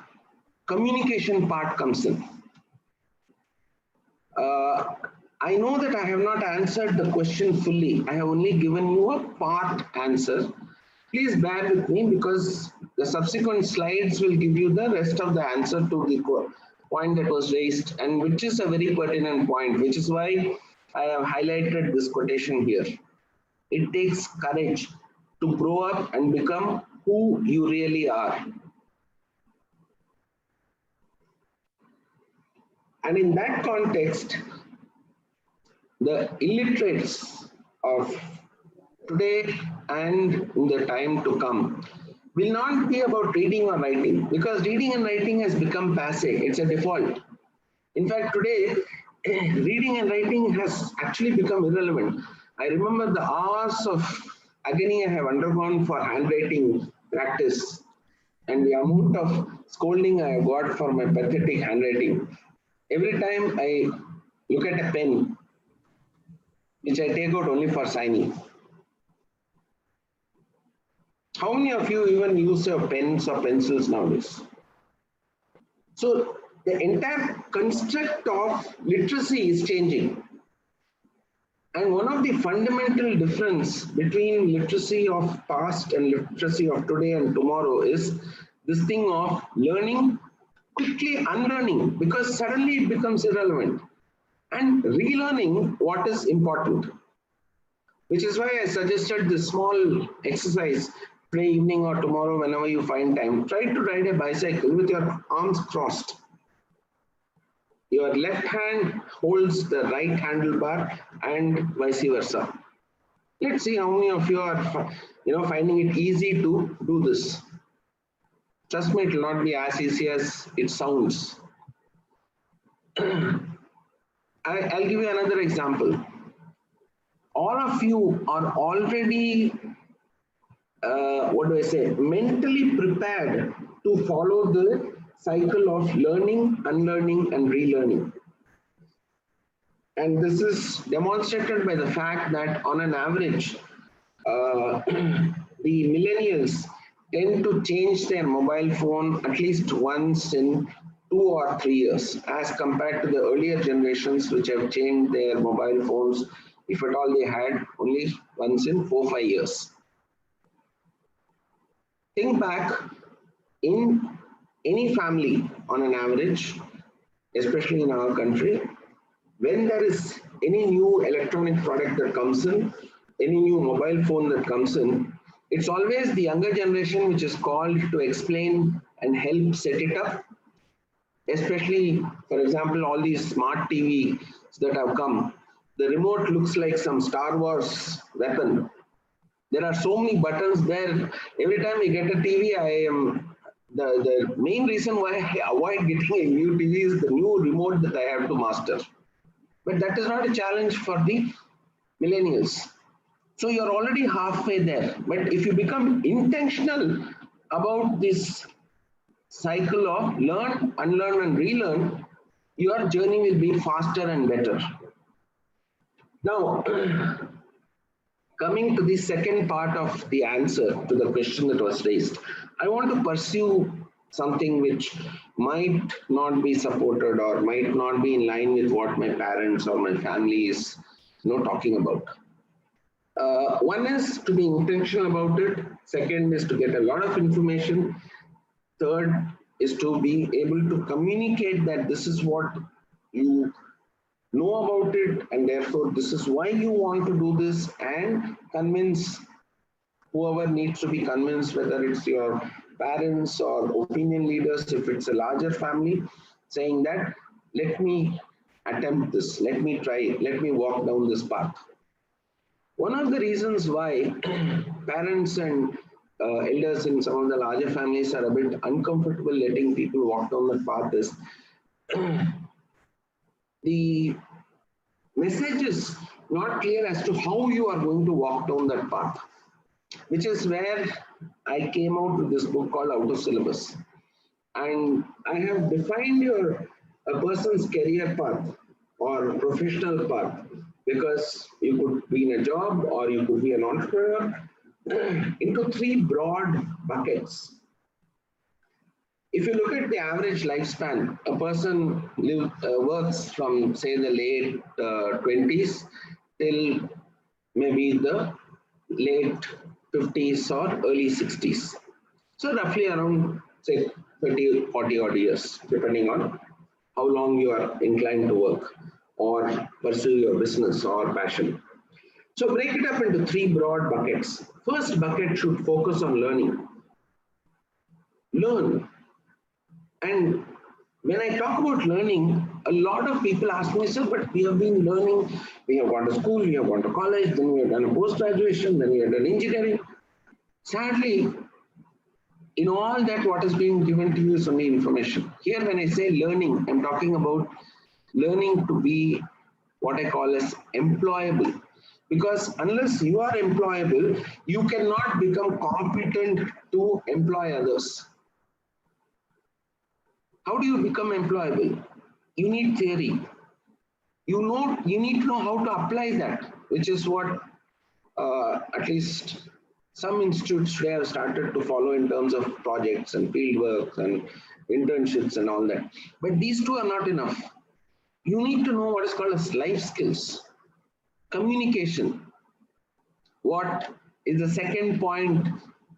Speaker 5: communication part comes in. I know that I have not answered the question fully. I have only given you a part answer. Please bear with me because the subsequent slides will give you the rest of the answer to the point that was raised, and which is a very pertinent point, which is why I have highlighted this quotation here. It takes courage to grow up and become who you really are. And in that context, the illiterates of today and in the time to come will not be about reading or writing, because reading and writing has become passé. It's a default. In fact, today, reading and writing has actually become irrelevant. I remember the hours of agony I have undergone for handwriting practice and the amount of scolding I have got for my pathetic handwriting. Every time I look at a pen, which I take out only for signing. How many of you even use your pens or pencils nowadays? So the entire construct of literacy is changing. And one of the fundamental difference between literacy of past and literacy of today and tomorrow is this thing of learning, quickly unlearning, because suddenly it becomes irrelevant, and relearning what is important. Which is why I suggested this small exercise. Today evening or tomorrow, whenever you find time, try to ride a bicycle with your arms crossed. Your left hand holds the right handlebar and vice versa. Let's see how many of you are finding it easy to do this. Trust me, it will not be as easy as it sounds. I'll give you another example. All of you are already mentally prepared to follow the cycle of learning, unlearning, and relearning. And this is demonstrated by the fact that on an average, the millennials tend to change their mobile phone at least once in 2 or 3 years, as compared to the earlier generations which have changed their mobile phones, if at all they had, only once in 4 or 5 years. Think back, in any family on an average, especially in our country, when there is any new electronic product that comes in, any new mobile phone that comes in, it's always the younger generation which is called to explain and help set it up. Especially, for example, all these smart TVs that have come, the remote looks like some Star Wars weapon. There are so many buttons there. Every time I get a TV, the main reason why I avoid getting a new TV is the new remote that I have to master. But that is not a challenge for the millennials. So you're already halfway there. But if you become intentional about this cycle of learn, unlearn, and relearn, your journey will be faster and better. Now, coming to the second part of the answer to the question that was raised, I want to pursue something which might not be supported or might not be in line with what my parents or my family is talking about. One is to be intentional about it. Second is to get a lot of information. Third is to be able to communicate that this is what you know about it, and therefore this is why you want to do this, and convince whoever needs to be convinced, whether it's your parents or opinion leaders, if it's a larger family, saying that, let me attempt this, let me try, let me walk down this path. One of the reasons why parents and elders in some of the larger families are a bit uncomfortable letting people walk down the path is the message is not clear as to how you are going to walk down that path, which is where I came out with this book called Out of Syllabus. And I have defined a person's career path or professional path, because you could be in a job or you could be an entrepreneur, into three broad buckets. If you look at the average lifespan, a person works from, say, the late 20s till maybe the late 50s or early 60s. So roughly around, say, 30, 40 odd years, depending on how long you are inclined to work or pursue your business or passion. So break it up into three broad buckets. First bucket should focus on learning. Learn. And when I talk about learning, a lot of people ask me, sir, but we have been learning, we have gone to school, we have gone to college, then we have done a post-graduation, then we have done engineering. Sadly, in all that, what is being given to you is only information. Here, when I say learning, I'm talking about learning to be what I call as employable. Because unless you are employable, you cannot become competent to employ others. How do you become employable? You need theory. You need to know how to apply that, which is what at least some institutes today have started to follow in terms of projects and field work and internships and all that. But these two are not enough. You need to know what is called as life skills. Communication. What is the second point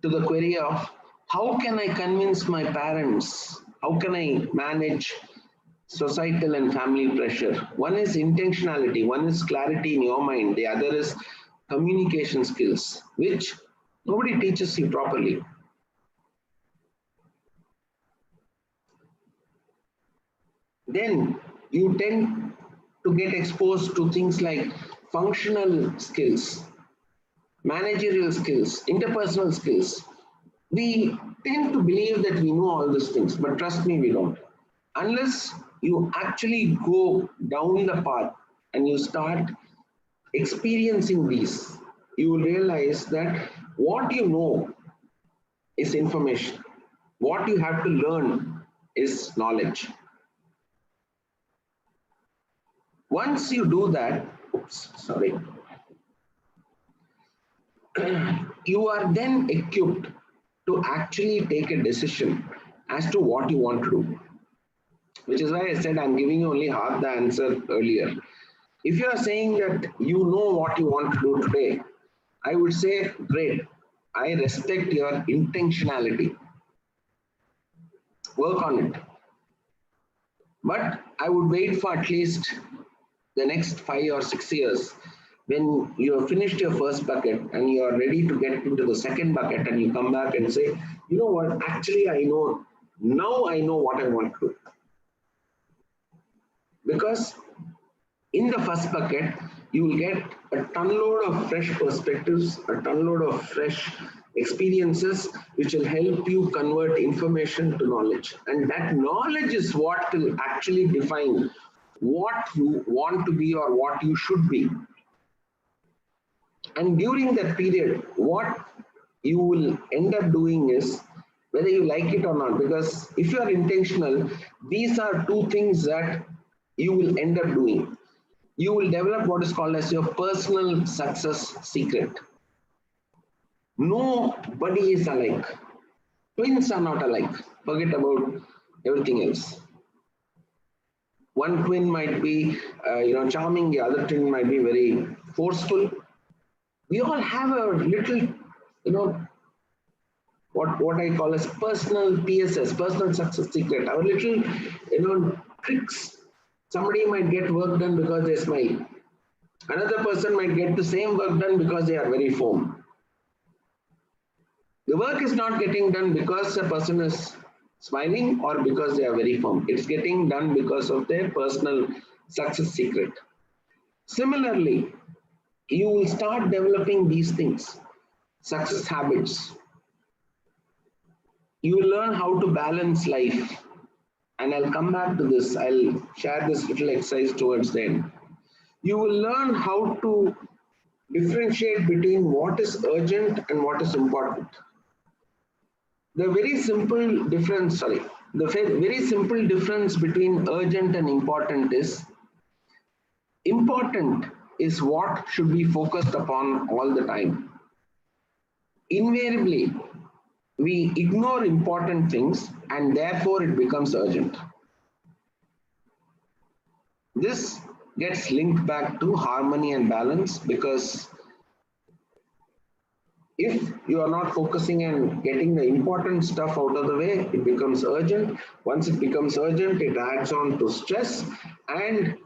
Speaker 5: to the query of how can I convince my parents? How can I manage societal and family pressure? One is intentionality, one is clarity in your mind, the other is communication skills, which nobody teaches you properly. Then you tend to get exposed to things like functional skills, managerial skills, interpersonal skills. We tend to believe that we know all these things, but trust me, we don't. Unless you actually go down the path and you start experiencing these, you will realize that what you know is information. What you have to learn is knowledge. Once you do that, you are then equipped to actually take a decision as to what you want to do. Which is why I said I'm giving you only half the answer earlier. If you are saying that you know what you want to do today, I would say, great, I respect your intentionality. Work on it. But I would wait for at least the next 5 or 6 years when you have finished your first bucket and you are ready to get into the second bucket, and you come back and say, you know what, actually I know, now I know what I want to do. Because in the first bucket, you will get a ton load of fresh perspectives, a ton load of fresh experiences, which will help you convert information to knowledge. And that knowledge is what will actually define what you want to be or what you should be. And during that period, what you will end up doing is, whether you like it or not, because if you are intentional, these are two things that you will end up doing. You will develop what is called as your personal success secret. Nobody is alike. Twins are not alike. Forget about everything else. One twin might be, charming. The other twin might be very forceful. We all have a little, what I call as personal PSS, personal success secret. Our little, tricks. Somebody might get work done because they smile. Another person might get the same work done because they are very firm. The work is not getting done because a person is smiling or because they are very firm. It's getting done because of their personal success secret. Similarly, you will start developing these things, success habits. You will learn how to balance life. And I'll come back to this. I'll share this little exercise towards the end. You will learn how to differentiate between what is urgent and what is important. The very simple difference between urgent and important is important is what should be focused upon all the time. Invariably, we ignore important things and therefore it becomes urgent. This gets linked back to harmony and balance, because if you are not focusing and getting the important stuff out of the way, it becomes urgent. Once it becomes urgent, it adds on to stress and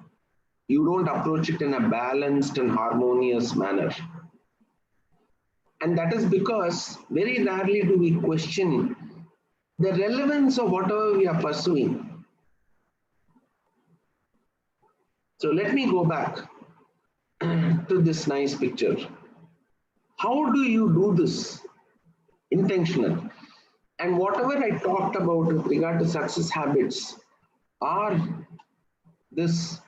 Speaker 5: you don't approach it in a balanced and harmonious manner. And that is because very rarely do we question the relevance of whatever we are pursuing. So let me go back to this nice picture. How do you do this? Intentional. And whatever I talked about with regard to success habits are this: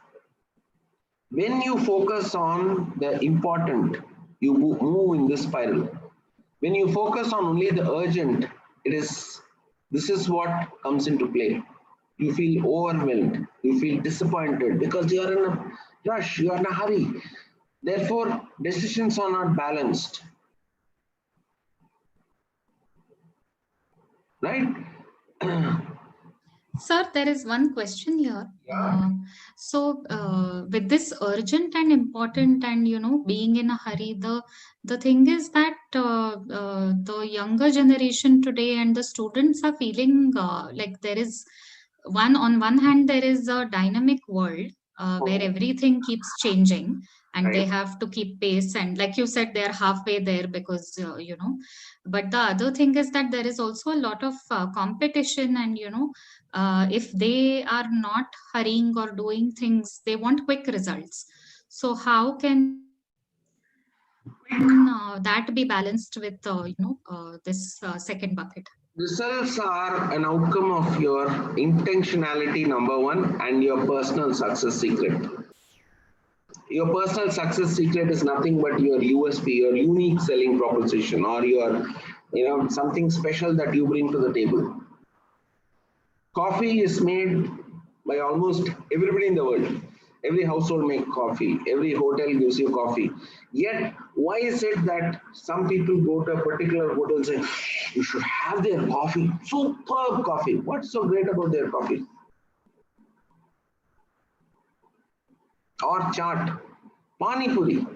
Speaker 5: when you focus on the important, you move in this spiral. When you focus on only the urgent, this is what comes into play. You feel overwhelmed, you feel disappointed because you are in a rush, you are in a hurry. Therefore, decisions are not balanced. Right?
Speaker 2: Sir, there is one question here.
Speaker 5: Yeah.
Speaker 2: With this urgent and important and, being in a hurry, the thing is that the younger generation today and the students are feeling like there is on one hand, there is a dynamic world where everything keeps changing and they
Speaker 5: Right.
Speaker 2: have to keep pace. And like you said, they're halfway there because, but the other thing is that there is also a lot of competition and, if they are not hurrying or doing things, they want quick results. So how can that be balanced with, this second bucket?
Speaker 5: Results are an outcome of your intentionality, number one, and your personal success secret. Your personal success secret is nothing but your USP, your unique selling proposition, or your, something special that you bring to the table. Coffee is made by almost everybody in the world. Every household makes coffee. Every hotel gives you coffee. Yet, why is it that some people go to a particular hotel and say, you should have their coffee, superb coffee. What's so great about their coffee? Or chaat, pani puri.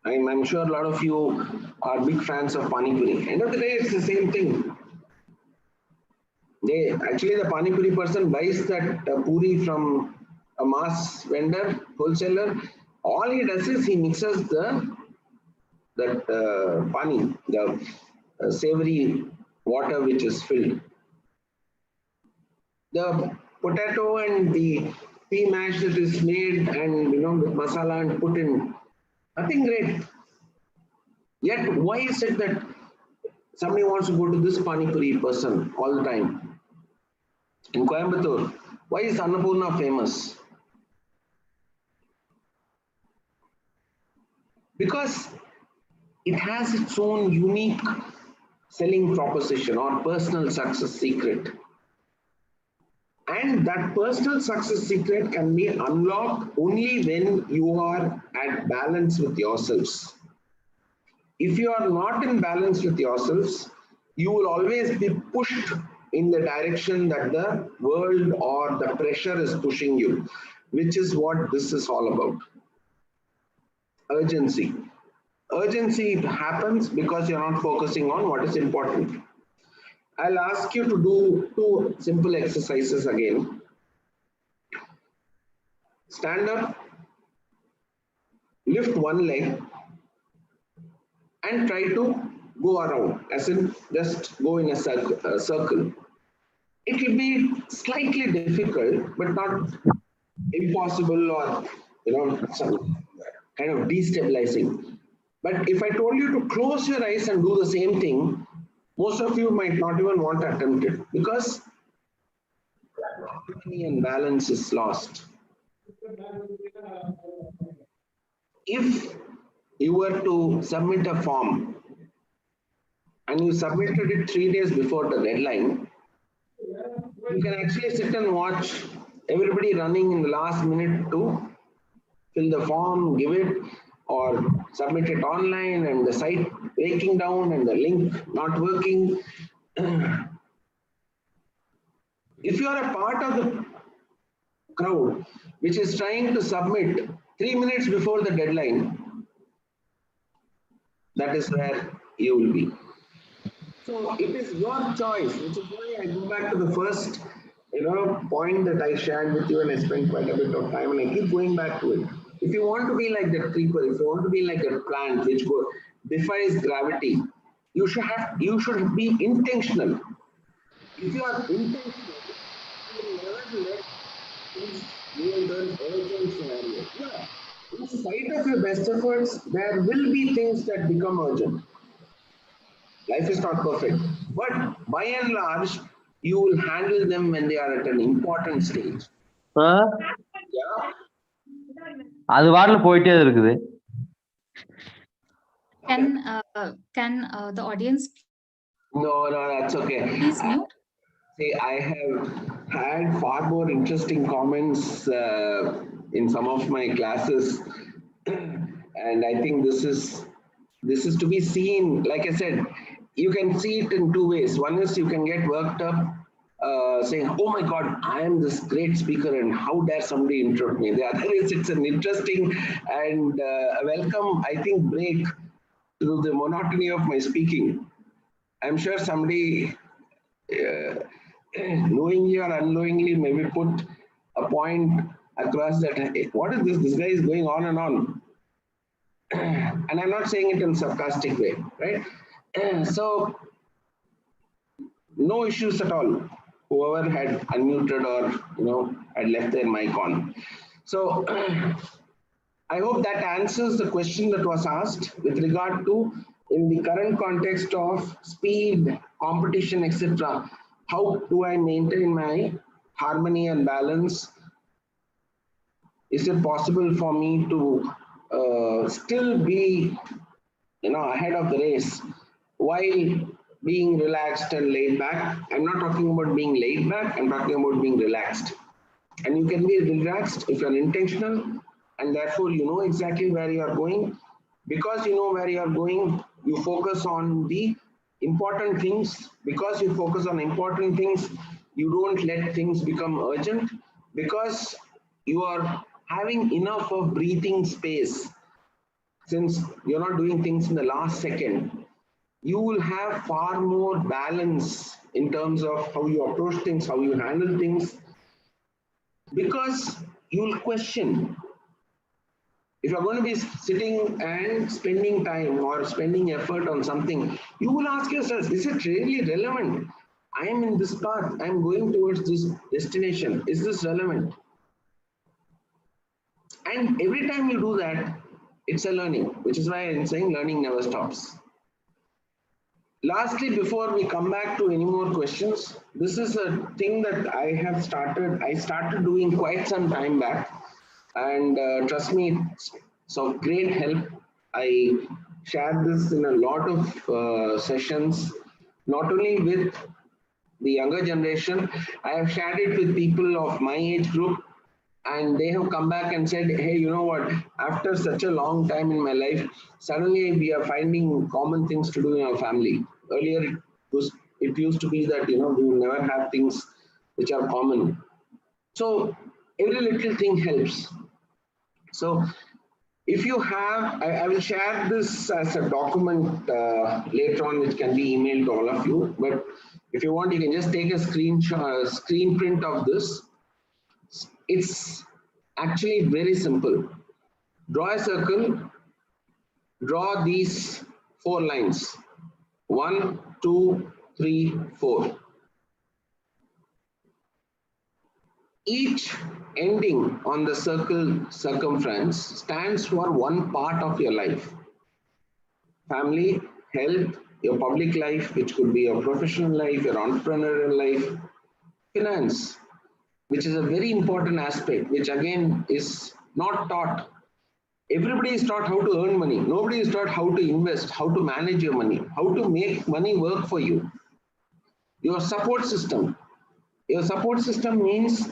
Speaker 5: I'm sure a lot of you are big fans of pani puri. End of the day, it's the same thing. The pani puri person buys that puri from a mass vendor, wholesaler. All he does is he mixes that pani, the savory water which is filled. The potato and the pea mash that is made and with masala and put in, nothing great. Yet why is it that somebody wants to go to this pani puri person all the time? In Coimbatore, why is Annapurna famous? Because it has its own unique selling proposition or personal success secret. And that personal success secret can be unlocked only when you are at balance with yourselves. If you are not in balance with yourselves, you will always be pushed in the direction that the world or the pressure is pushing you, which is what this is all about. Urgency. Urgency happens because you're not focusing on what is important. I'll ask you to do 2 simple exercises again. Stand up, lift one leg, and try to go around, as in just go in a circle. It will be slightly difficult, but not impossible or some kind of destabilizing. But if I told you to close your eyes and do the same thing, most of you might not even want to attempt it because harmony and balance is lost. If you were to submit a form and you submitted it 3 days before the deadline, you can actually sit and watch everybody running in the last minute to fill the form, give it, or submit it online, and the site breaking down and the link not working. If you are a part of the crowd which is trying to submit 3 minutes before the deadline, that is where you will be. So it is your choice, which is why I go back to the first point that I shared with you, and I spent quite a bit of time, and I keep going back to it. If you want to be like that creeper, if you want to be like a plant which defies gravity, you should be intentional. If you are intentional, you will never let things be in an urgent scenario. Yeah, in spite of your best efforts, there will be things that become urgent. Life is not perfect, but by and large, you will handle them when they are at an important stage. Yeah.
Speaker 7: அது வாட்ல போயிட்டே இருக்குது.
Speaker 2: Can the audience?
Speaker 5: No, that's okay.
Speaker 2: Please mute.
Speaker 5: See, I have had far more interesting comments in some of my classes, and I think this is to be seen. Like I said, you can see it in 2 ways. One is you can get worked up, saying, "Oh my God, I am this great speaker, and how dare somebody interrupt me?" The other is it's an interesting and a welcome, I think, break to the monotony of my speaking. I'm sure somebody, knowingly or unknowingly, maybe put a point across that, hey, what is this? This guy is going on and on. And I'm not saying it in a sarcastic way, right? So, no issues at all. Whoever had unmuted or had left their mic on. So, I hope that answers the question that was asked with regard to, in the current context of speed, competition, etc. How do I maintain my harmony and balance? Is it possible for me to still be ahead of the race while being relaxed and laid back? I'm not talking about being laid back, I'm talking about being relaxed. And you can be relaxed if you're intentional, and therefore you know exactly where you are going. Because you know where you are going, you focus on the important things. Because you focus on important things, you don't let things become urgent. Because you are having enough of breathing space, since you're not doing things in the last second, you will have far more balance in terms of how you approach things, how you handle things, because you'll question. If you're going to be sitting and spending time or spending effort on something, you will ask yourself, is it really relevant? I am in this path, I'm going towards this destination. Is this relevant? And every time you do that, it's a learning, which is why I'm saying learning never stops. Lastly, before we come back to any more questions, this is a thing that I started doing quite some time back. And trust me, it's of great help. I shared this in a lot of sessions, not only with the younger generation, I have shared it with people of my age group, and they have come back and said, hey, you know what, after such a long time in my life, suddenly we are finding common things to do in our family. Earlier, it used to be that, we will never have things which are common. So every little thing helps. So if you have, I will share this as a document later on, which can be emailed to all of you. But If you want, you can just take a screenshot, screen print of this. It's actually very simple. Draw a circle, draw these 4 lines. 1, 2, 3, 4. Each ending on the circle circumference stands for one part of your life. Family, health, your public life, which could be your professional life, your entrepreneurial life, finance, which is a very important aspect, which again is not taught. Everybody is taught how to earn money. Nobody is taught how to invest, how to manage your money, how to make money work for you. Your support system. Your support system means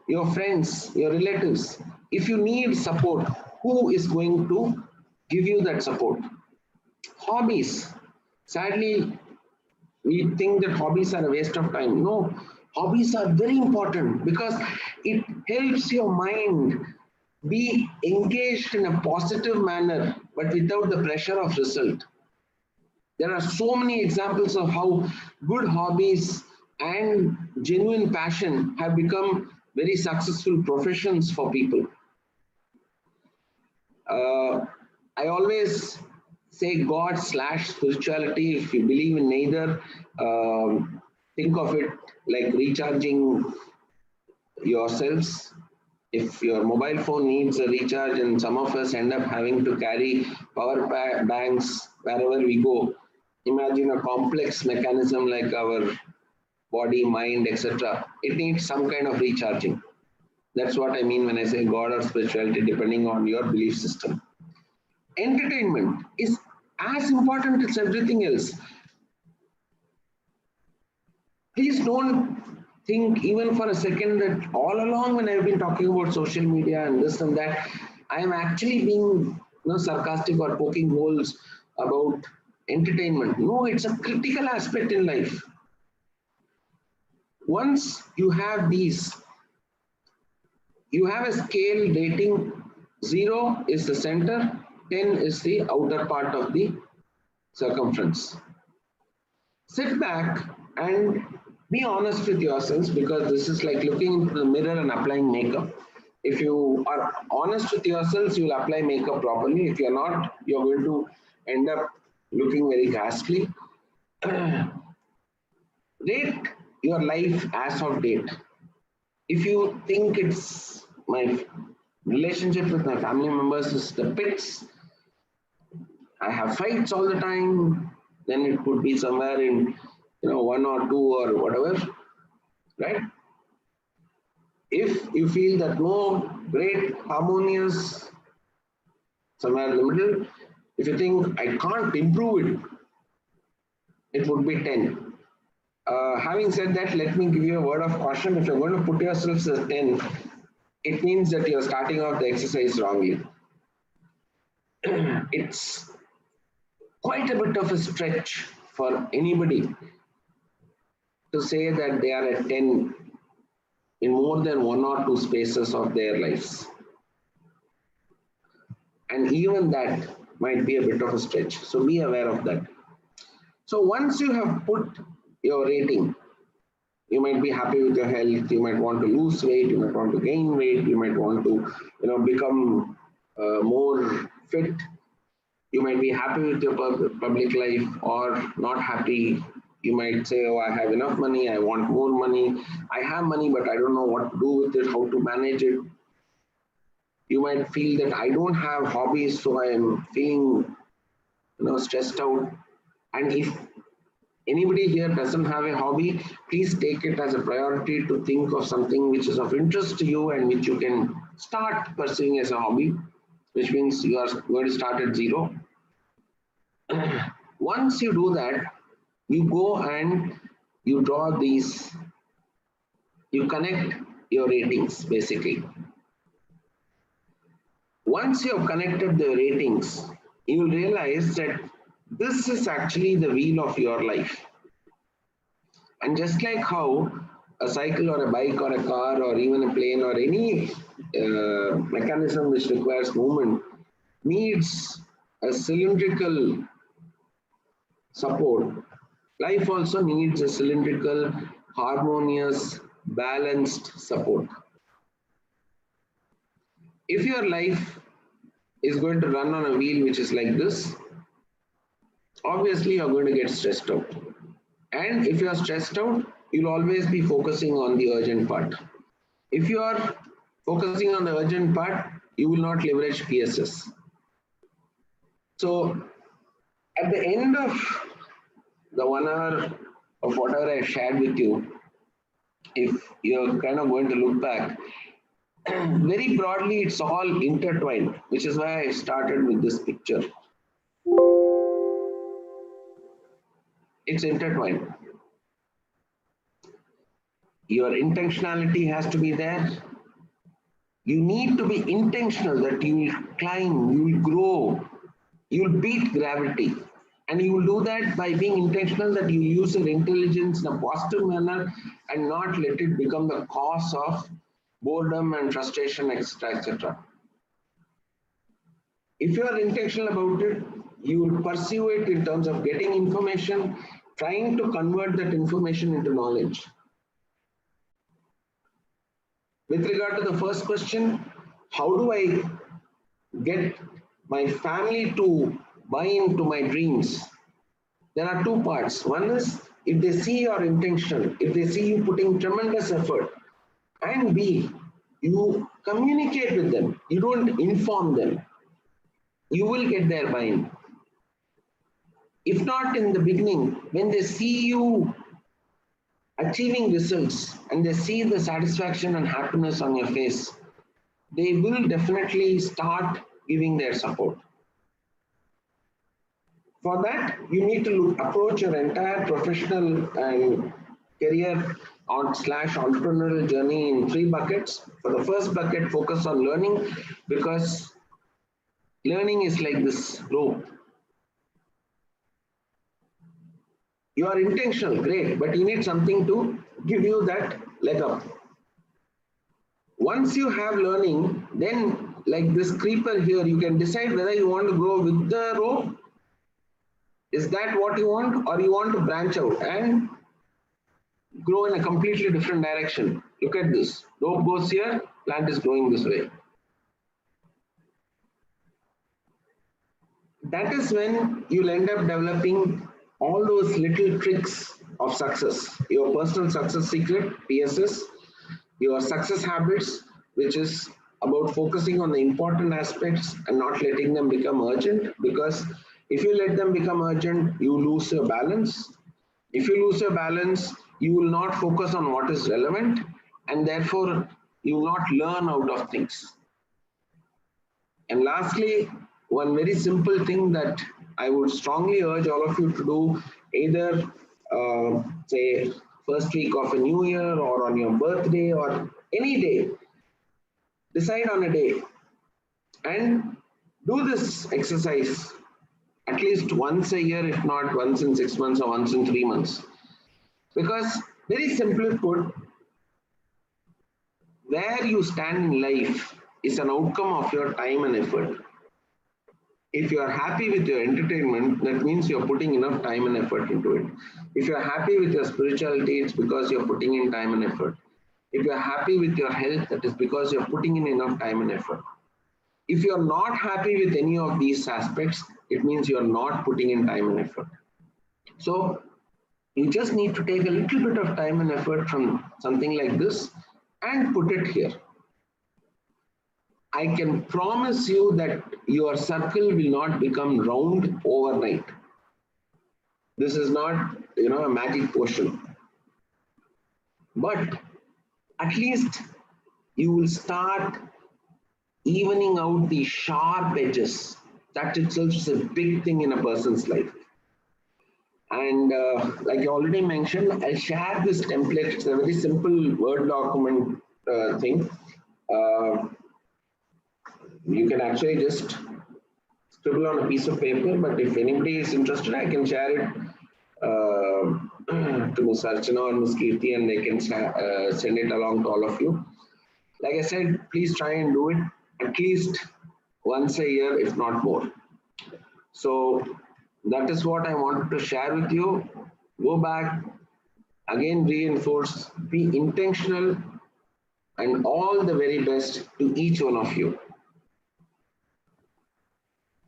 Speaker 5: your friends, your relatives. If you need support, who is going to give you that support? Hobbies. Sadly, we think that hobbies are a waste of time. No, hobbies are very important because it helps your mind be engaged in a positive manner, but without the pressure of result. There are so many examples of how good hobbies and genuine passion have become very successful professions for people. I always say God/spirituality. If you believe in neither, think of it like recharging yourselves. If your mobile phone needs a recharge, and some of us end up having to carry power banks wherever we go, imagine a complex mechanism like our body, mind, etc. It needs some kind of recharging. That's what I mean when I say God or spirituality, depending on your belief system. Entertainment is as important as everything else. Please don't think even for a second that all along when I've been talking about social media and this and that, I am actually being sarcastic or poking holes about entertainment. No, it's a critical aspect in life. Once you have these, you have a scale rating. 0 is the center, 10 is the outer part of the circumference. Sit back and be honest with yourselves, because this is like looking into the mirror and applying makeup. If you are honest with yourselves, you will apply makeup properly. If you're not, you're going to end up looking very ghastly. Rate your life as of date. If you think it's my relationship with my family members is the pits, I have fights all the time, then it could be somewhere in 1 or 2 or whatever, right? If you feel that no, great, harmonious, somewhere in the middle. If you think I can't improve it, it would be 10. Having said that, let me give you a word of caution. If you're going to put yourselves as 10, it means that you're starting off the exercise wrongly. It's quite a bit of a stretch for anybody to say that they are at 10 in more than 1 or 2 spaces of their lives. And even that might be a bit of a stretch. So be aware of that. So once you have put your rating, you might be happy with your health, you might want to lose weight, you might want to gain weight, you might want to become more fit, you might be happy with your public life or not happy. You might say, oh, I have enough money, I want more money, I have money but I don't know what to do with it, how to manage it. You might feel that I don't have hobbies, so I am feeling stressed out. And if anybody here doesn't have a hobby, please take it as a priority to think of something which is of interest to you and which you can start pursuing as a hobby, which means you are going to start at 0. Once you do that, you go and you draw these, you connect your ratings basically. Once you have connected the ratings, you will realize that this is actually the wheel of your life. And just like how a cycle or a bike or a car or even a plane or any mechanism which requires movement needs a cylindrical support, Life also needs a cylindrical, harmonious, balanced support. If your life is going to run on a wheel which is like this, obviously you're going to get stressed out. And if you're stressed out, you'll always be focusing on the urgent part. If you are focusing on the urgent part, you will not leverage PSS. So at the end of the 1 hour of whatever I shared with you, if you're kind of going to look back, very broadly, it's all intertwined, which is why I started with this picture. It's intertwined. Your intentionality has to be there. You need to be intentional that you will climb, you will grow, you will beat gravity. And you will do that by being intentional that you use your intelligence in a positive manner and not let it become the cause of boredom and frustration, etc., etc. If you are intentional about it, you will pursue it in terms of getting information, trying to convert that information into knowledge. With regard to the first question, how do I get my family to buy into my dreams? There are two parts. One is if they see your intention, if they see you putting tremendous effort, and B, you communicate with them, you don't inform them, you will get their buy-in. If not in the beginning, when they see you achieving results and they see the satisfaction and happiness on your face, they will definitely start giving their support. For that, you need to approach your entire professional and career / entrepreneurial journey in 3 buckets. For the first bucket, focus on learning, because learning is like this rope. You are intentional, great, but you need something to give you that leg up. Once you have learning, then like this creeper here, you can decide whether you want to go with the rope. Is that what you want, or you want to branch out and grow in a completely different direction? Look at this. Rope goes here, plant is growing this way. That is when you'll end up developing all those little tricks of success. Your personal success secret, PSS, your success habits, which is about focusing on the important aspects and not letting them become urgent, because if you let them become urgent, you lose your balance. If you lose your balance, you will not focus on what is relevant, and therefore you will not learn out of things. And lastly, one very simple thing that I would strongly urge all of you to do, either say first week of a new year or on your birthday or any day, decide on a day and do this exercise at least once a year, if not once in 6 months or once in 3 months. Because very simply put, where you stand in life is an outcome of your time and effort. If you are happy with your entertainment, that means you're putting enough time and effort into it. If you're happy with your spirituality, it's because you're putting in time and effort. If you're happy with your health, that is because you're putting in enough time and effort. If you're not happy with any of these aspects, it means you're not putting in time and effort. So you just need to take a little bit of time and effort from something like this and put it here. I can promise you that your circle will not become round overnight. This is not, a magic potion. But at least you will start evening out the sharp edges. That itself is a big thing in a person's life. And like I already mentioned, I'll share this template. It's a very simple Word document thing. You can actually just scribble on a piece of paper, but if anybody is interested, I can share it to Ms. Archana or Ms. Kirti, and they can send it along to all of you. Like I said, please try and do it at least once a year, if not more. So that is what I wanted to share with you. Go back, again reinforce, be intentional, and all the very best to each one of you.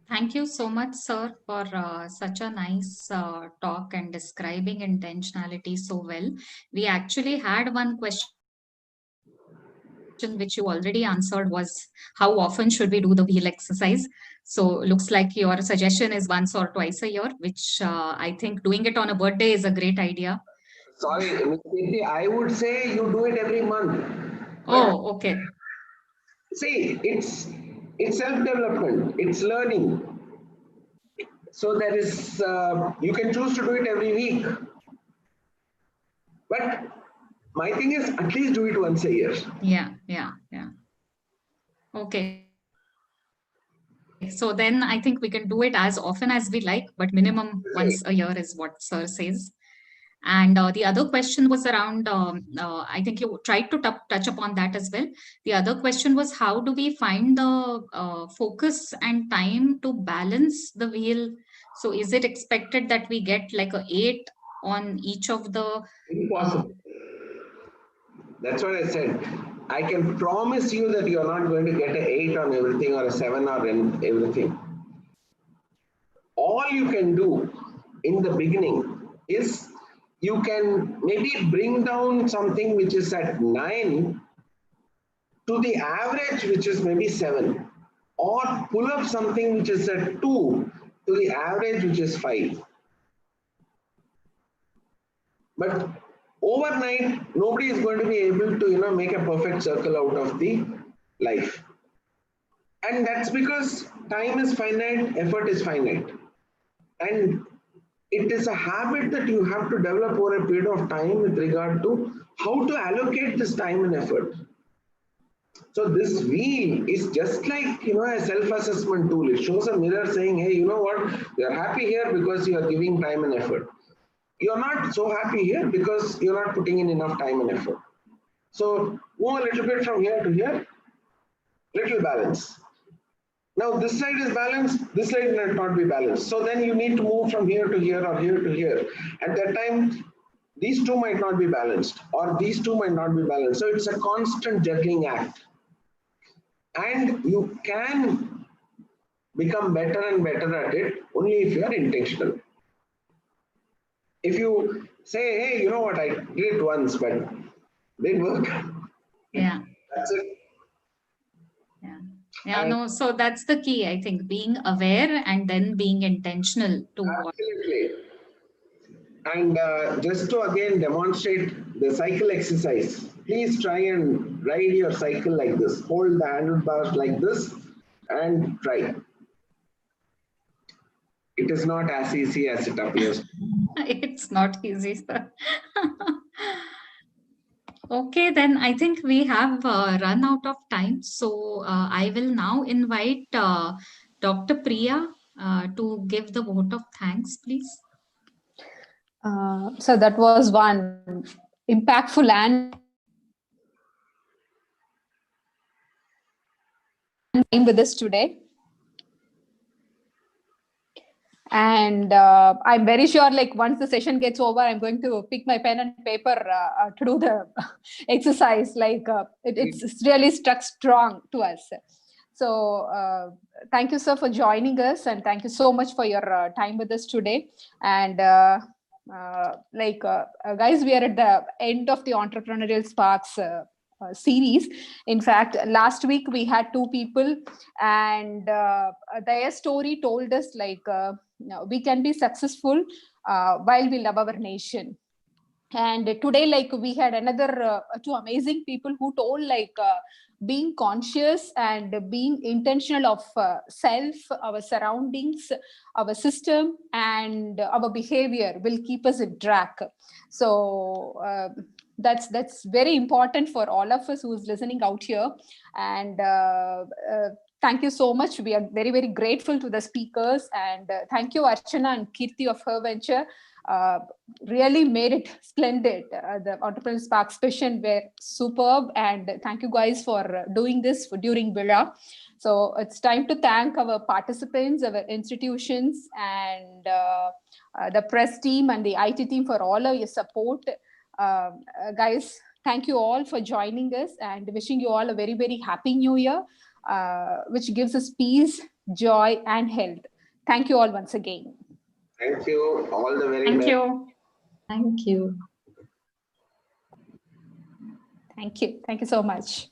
Speaker 2: Thank you so much, sir, for such a nice talk and describing intentionality so well. We actually had one question which you already answered, was how often should we do the wheel exercise? So looks like your suggestion is once or twice a year, which I think doing it on a birthday is a great idea.
Speaker 5: Sorry, Ms. Kirti, I would say you do it every month.
Speaker 2: Oh, okay.
Speaker 5: See, it's self-development, it's learning. So there is, you can choose to do it every week. But my thing is, at least do it once a year.
Speaker 2: Yeah. Okay. So then I think we can do it as often as we like, but minimum once a year is what sir says. And the other question was around, I think you tried to touch upon that as well. The other question was, how do we find the focus and time to balance the wheel? So is it expected that we get like a 8 on each of the...
Speaker 5: Impossible. That's what I said. I can promise you that you're not going to get an 8 on everything or a 7 on everything. All you can do in the beginning is you can maybe bring down something which is at 9 to the average, which is maybe 7, or pull up something which is at 2 to the average, which is 5. But overnight, nobody is going to be able to, make a perfect circle out of the life. And that's because time is finite, effort is finite. And it is a habit that you have to develop over a period of time with regard to how to allocate this time and effort. So this wheel is just like, a self-assessment tool. It shows a mirror saying, hey, you know what? You're happy here because you are giving time and effort. You're not so happy here because you're not putting in enough time and effort. So move a little bit from here to here, little balance. Now this side is balanced, this side might not be balanced. So then you need to move from here to here or here to here. At that time, these two might not be balanced or these two might not be balanced. So it's a constant juggling act. And you can become better and better at it only if you are intentional. If you say, hey, you know what, I did it once, but it didn't work.
Speaker 2: Yeah.
Speaker 5: That's it.
Speaker 2: Yeah, no, so that's the key, I think, being aware and then being intentional to what.
Speaker 5: Absolutely. And just to again demonstrate the cycle exercise, please try and ride your cycle like this. Hold the handlebars like this and try. It is not as easy as it appears.
Speaker 2: It's not easy, sir. Okay, then I think we have run out of time. So I will now invite Dr. Priya to give the vote of thanks, please.
Speaker 1: So that was one impactful and time with us today. And I'm very sure, like, once the session gets over, I'm going to pick my pen and paper to do the exercise. Like, it's really struck strong to us. So thank you, sir, for joining us, and thank you so much for your time with us today. And guys, we are at the end of the Entrepreneurial Sparks series. In fact, last week we had 2 people, and their story told us, like, we can be successful while we love our nation. And today, like, we had another 2 amazing people who told, like, being conscious and being intentional of self, our surroundings, our system, and our behavior will keep us in track. So that's very important for all of us who's listening out here. And thank you so much. We are very, very grateful to the speakers. And thank you, Archana and Kirti of Her Venture. Really made it splendid. The Entrepreneurial Spark session were superb. And thank you guys for doing this during Villa. So it's time to thank our participants, our institutions, and the press team and the IT team for all of your support. Guys, thank you all for joining us, and wishing you all a very, very happy new year, which gives us peace, joy, and health. Thank you all once again.
Speaker 5: Thank you. All the very
Speaker 2: Thank
Speaker 5: best.
Speaker 2: you.
Speaker 6: Thank you.
Speaker 1: Thank you. Thank you so much.